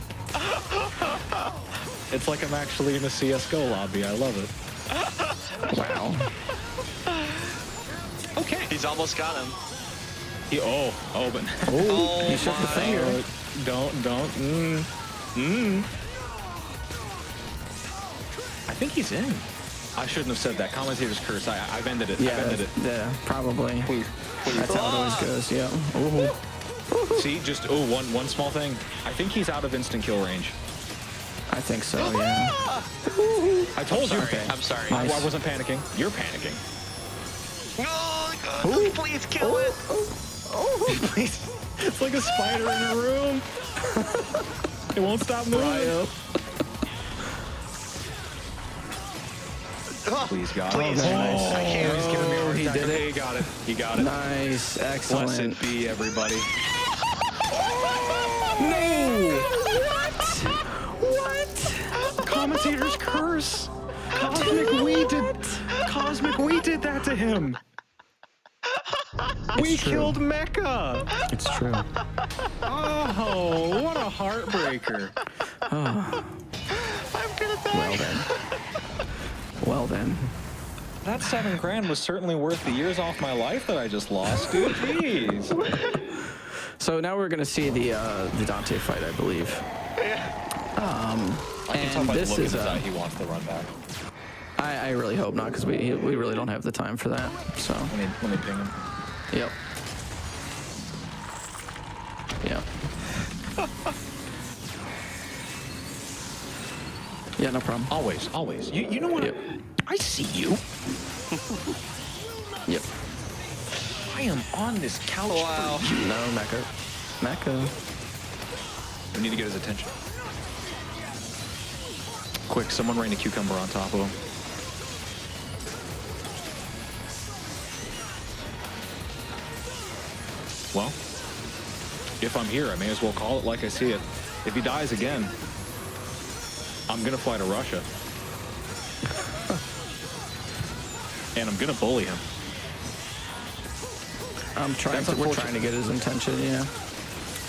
It's like I'm actually in a CS:GO lobby. I love it. Wow. Okay. He's almost got him. But He shook the finger. Don't. I think he's in. I shouldn't have said that. Commentator's curse. I've ended it. Yeah, I've ended it. Yeah, probably. Please. That's how it always goes. Yeah. Ooh. See, just one small thing. I think he's out of instant kill range. I think so. Yeah. I told you. I'm sorry. Nice. I wasn't panicking. You're panicking. Oh, God. Please kill it. Please. It's like a spider in a room. It won't stop moving. Please, God. Please. Oh, nice. I can't. He's giving me a heart he attack. did it. Okay, he got it. He got it. Nice. Excellent. Blessed be everybody. No. What? Commentator's curse. Cosmic, we did that to him. We killed Mecha. It's true. Oh, what a heartbreaker. Oh. I'm gonna die. Well then. That $7 grand was certainly worth the years off my life that I just lost, dude. Jeez. So now we're gonna see the Dante fight, I believe. I can tell And by the this look in is his eye he wants the run back. I really hope not, because we really don't have the time for that. So Let me ping him. yep. Yep. Yeah, no problem. Always. You know what? Yep. I see you. Yep. I am on this couch. Wow. No, Mecca. We need to get his attention. Quick, someone rain a cucumber on top of him. Well, if I'm here, I may as well call it like I see it. If he dies again, I'm gonna fly to Russia. And I'm gonna bully him. We're trying to get his attention, yeah.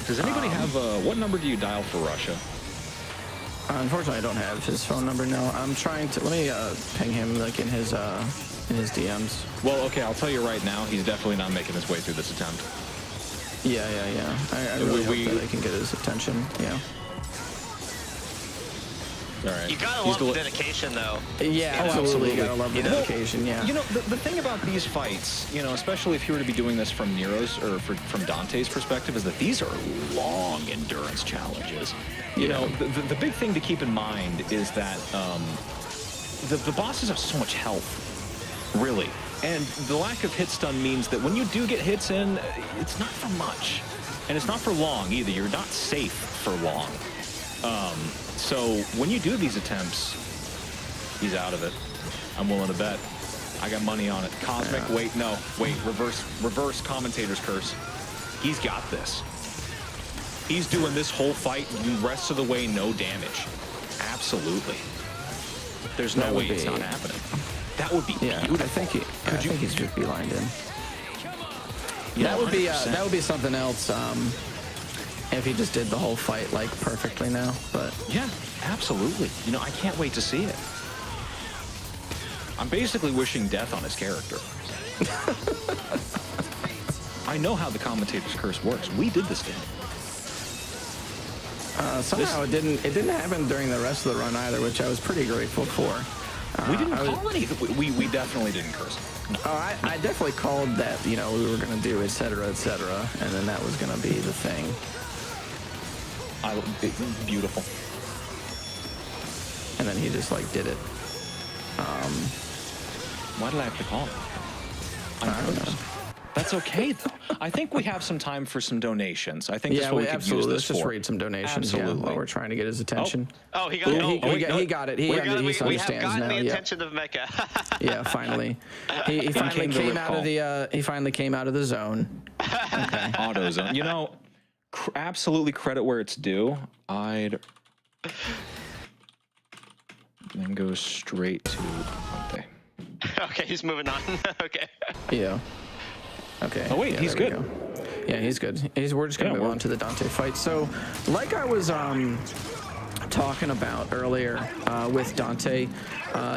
Does anybody have, what number do you dial for Russia? Unfortunately, I don't have his phone number now. I'm trying to, let me ping him like in his DMs. Well, okay, I'll tell you right now, he's definitely not making his way through this attempt. Yeah. I really hope that I can get his attention, yeah. All right. You gotta love the dedication, though. Yeah, absolutely. You gotta love the dedication, yeah. You know, the thing about these fights, you know, especially if you were to be doing this from Nero's or from Dante's perspective, is that these are long endurance challenges. You know, the big thing to keep in mind is that the bosses have so much health, really. And the lack of hit stun means that when you do get hits in, it's not for much. And it's not for long either. You're not safe for long. So when you do these attempts, he's out of it. I'm willing to bet. I got money on it. Cosmic, yeah. wait, reverse commentator's curse. He's got this. He's doing this whole fight, the rest of the way, no damage. Absolutely. There's no way it's not happening. That would be beautiful. I think he's just beelined in. Yeah, that would be something else. If he just did the whole fight like perfectly now, but yeah, absolutely. You know, I can't wait to see it. I'm basically wishing death on his character. I know how the commentator's curse works. We did this game. Somehow it didn't happen during the rest of the run either, which I was pretty grateful for. We didn't call anything. We definitely didn't curse. Oh, I definitely called that, you know, we were going to do et cetera, and then that was going to be the thing. Beautiful. And then he just like did it. Why did I have to call? I don't know. That's okay though. I think we have some time for some donations. I think that's what we could use this Let's just for. read some donations while we're trying to get his attention. Oh, he got it. He got it. He understands we have gotten now. the attention of Mecha. Yeah, finally. He finally came out of the zone. Okay. Auto zone. You know, absolutely credit where it's due. I'd then go straight to Dante. Okay, he's moving on. Okay. Yeah. Okay. Oh wait, he's good. Go. Yeah, he's good. We're just gonna move on to the Dante fight. So, like I was talking about earlier with Dante.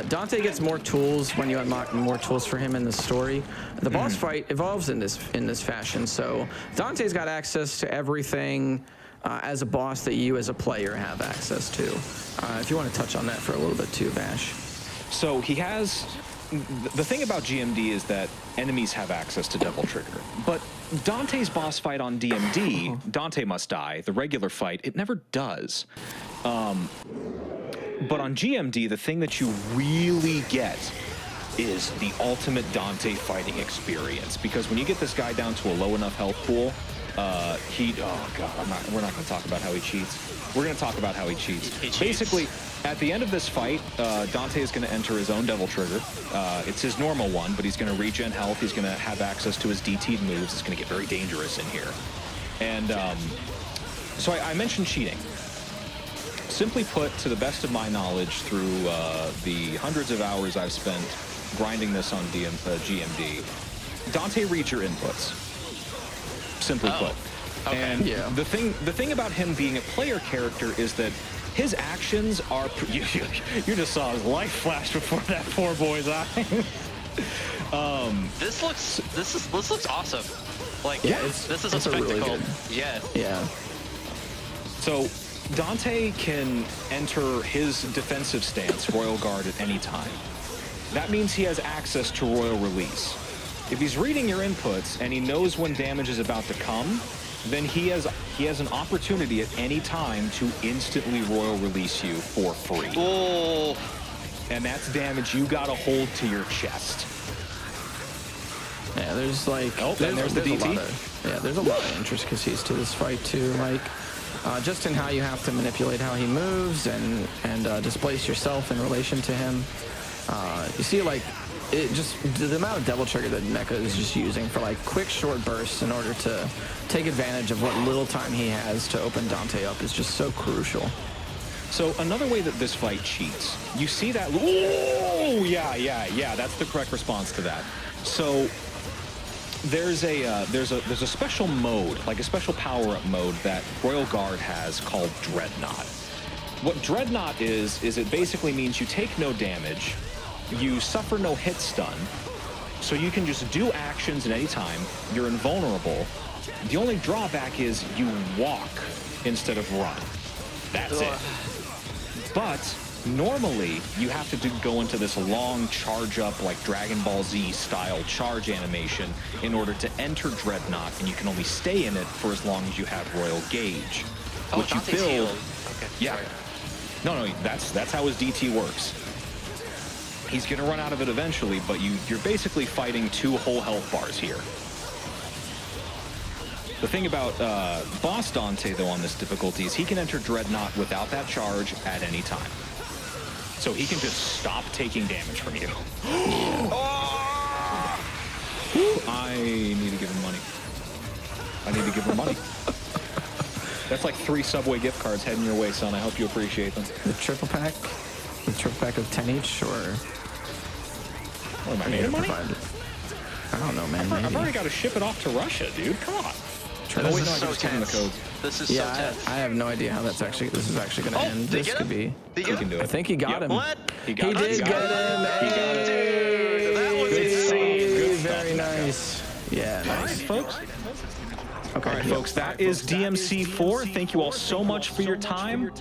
Dante gets more tools when you unlock more tools for him in the story. The boss fight evolves in this fashion, so Dante's got access to everything as a boss that you as a player have access to. If you want to touch on that for a little bit too, Vash. So he has... The thing about GMD is that enemies have access to Devil Trigger, but Dante's boss fight on DMD, Dante Must Die, the regular fight, it never does. But on GMD, the thing that you really get is the ultimate Dante fighting experience, because when you get this guy down to a low enough health pool, oh god, we're not going to talk about how he cheats. We're going to talk about how he cheats. Basically, at the end of this fight, Dante is going to enter his own Devil Trigger. It's his normal one, but he's going to regen health. He's going to have access to his DT'd moves. It's going to get very dangerous in here. And so I mentioned cheating. Simply put, to the best of my knowledge, through the hundreds of hours I've spent grinding this on GMD, Dante reads your inputs. Simply put. Okay. And the thing about him being a player character is that his actions are... You just saw his life flash before that poor boy's eye. This looks awesome. Like, this is a really spectacle. good. Yeah. So Dante can enter his defensive stance, Royal Guard, at any time. That means he has access to Royal Release. If he's reading your inputs and he knows when damage is about to come, then he has an opportunity at any time to instantly Royal Release you for free. Oh. And that's damage you gotta hold to your chest. Yeah, there's like... Oh, there's the DT. There's a lot of intricacies to this fight too, like just in how you have to manipulate how he moves and displace yourself in relation to him. You see, like, it just the amount of Devil Trigger that Mecha is just using for like quick short bursts in order to take advantage of what little time he has to open Dante up is just so crucial. So another way that this fight cheats, you see that? Oh yeah, that's the correct response to that. So there's a special mode, like a special power-up mode that Royal Guard has called Dreadnought. What Dreadnought is it basically means you take no damage, you suffer no hit stun, so you can just do actions at any time, you're invulnerable. The only drawback is you walk instead of run. That's it. But normally you have to go into this long charge up, like Dragon Ball Z style charge animation in order to enter Dreadnought, and you can only stay in it for as long as you have Royal Gauge. Which you build. Okay. Yeah. No, that's how his DT works. He's gonna run out of it eventually, but you're basically fighting 2 whole health bars here. The thing about Boss Dante, though, on this difficulty is he can enter Dreadnought without that charge at any time. So he can just stop taking damage from you. I need to give him money. That's like 3 Subway gift cards heading your way, son. I hope you appreciate them. The triple pack of 10 each, or... What am I made of money? I don't know, man. I've already got to ship it off to Russia, dude. Come on. This is so tense. This is so tense. I have no idea how this is actually going to end. This could be... He can do it. I think he got him. What? He did get him. He got it. Dude, that was insane. Good very nice. Yeah, nice. Folks. Okay, all right, folks, that is DMC4. Thank you all so much for your time.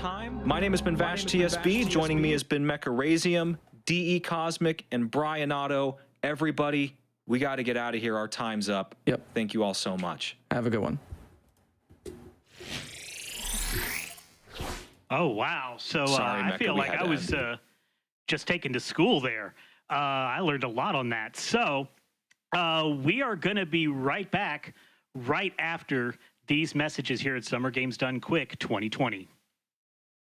My name has been VashTSB. Joining me has been Mekarazium, DECosmic, and Brian Otto. Everybody, we got to get out of here. Our time's up. Yep. Thank you all so much. Have a good one. Oh, wow. So Sorry, I Mecca, feel we like had I to was just taken to school there. I learned a lot on that. So we are going to be right back right after these messages here at Summer Games Done Quick 2020.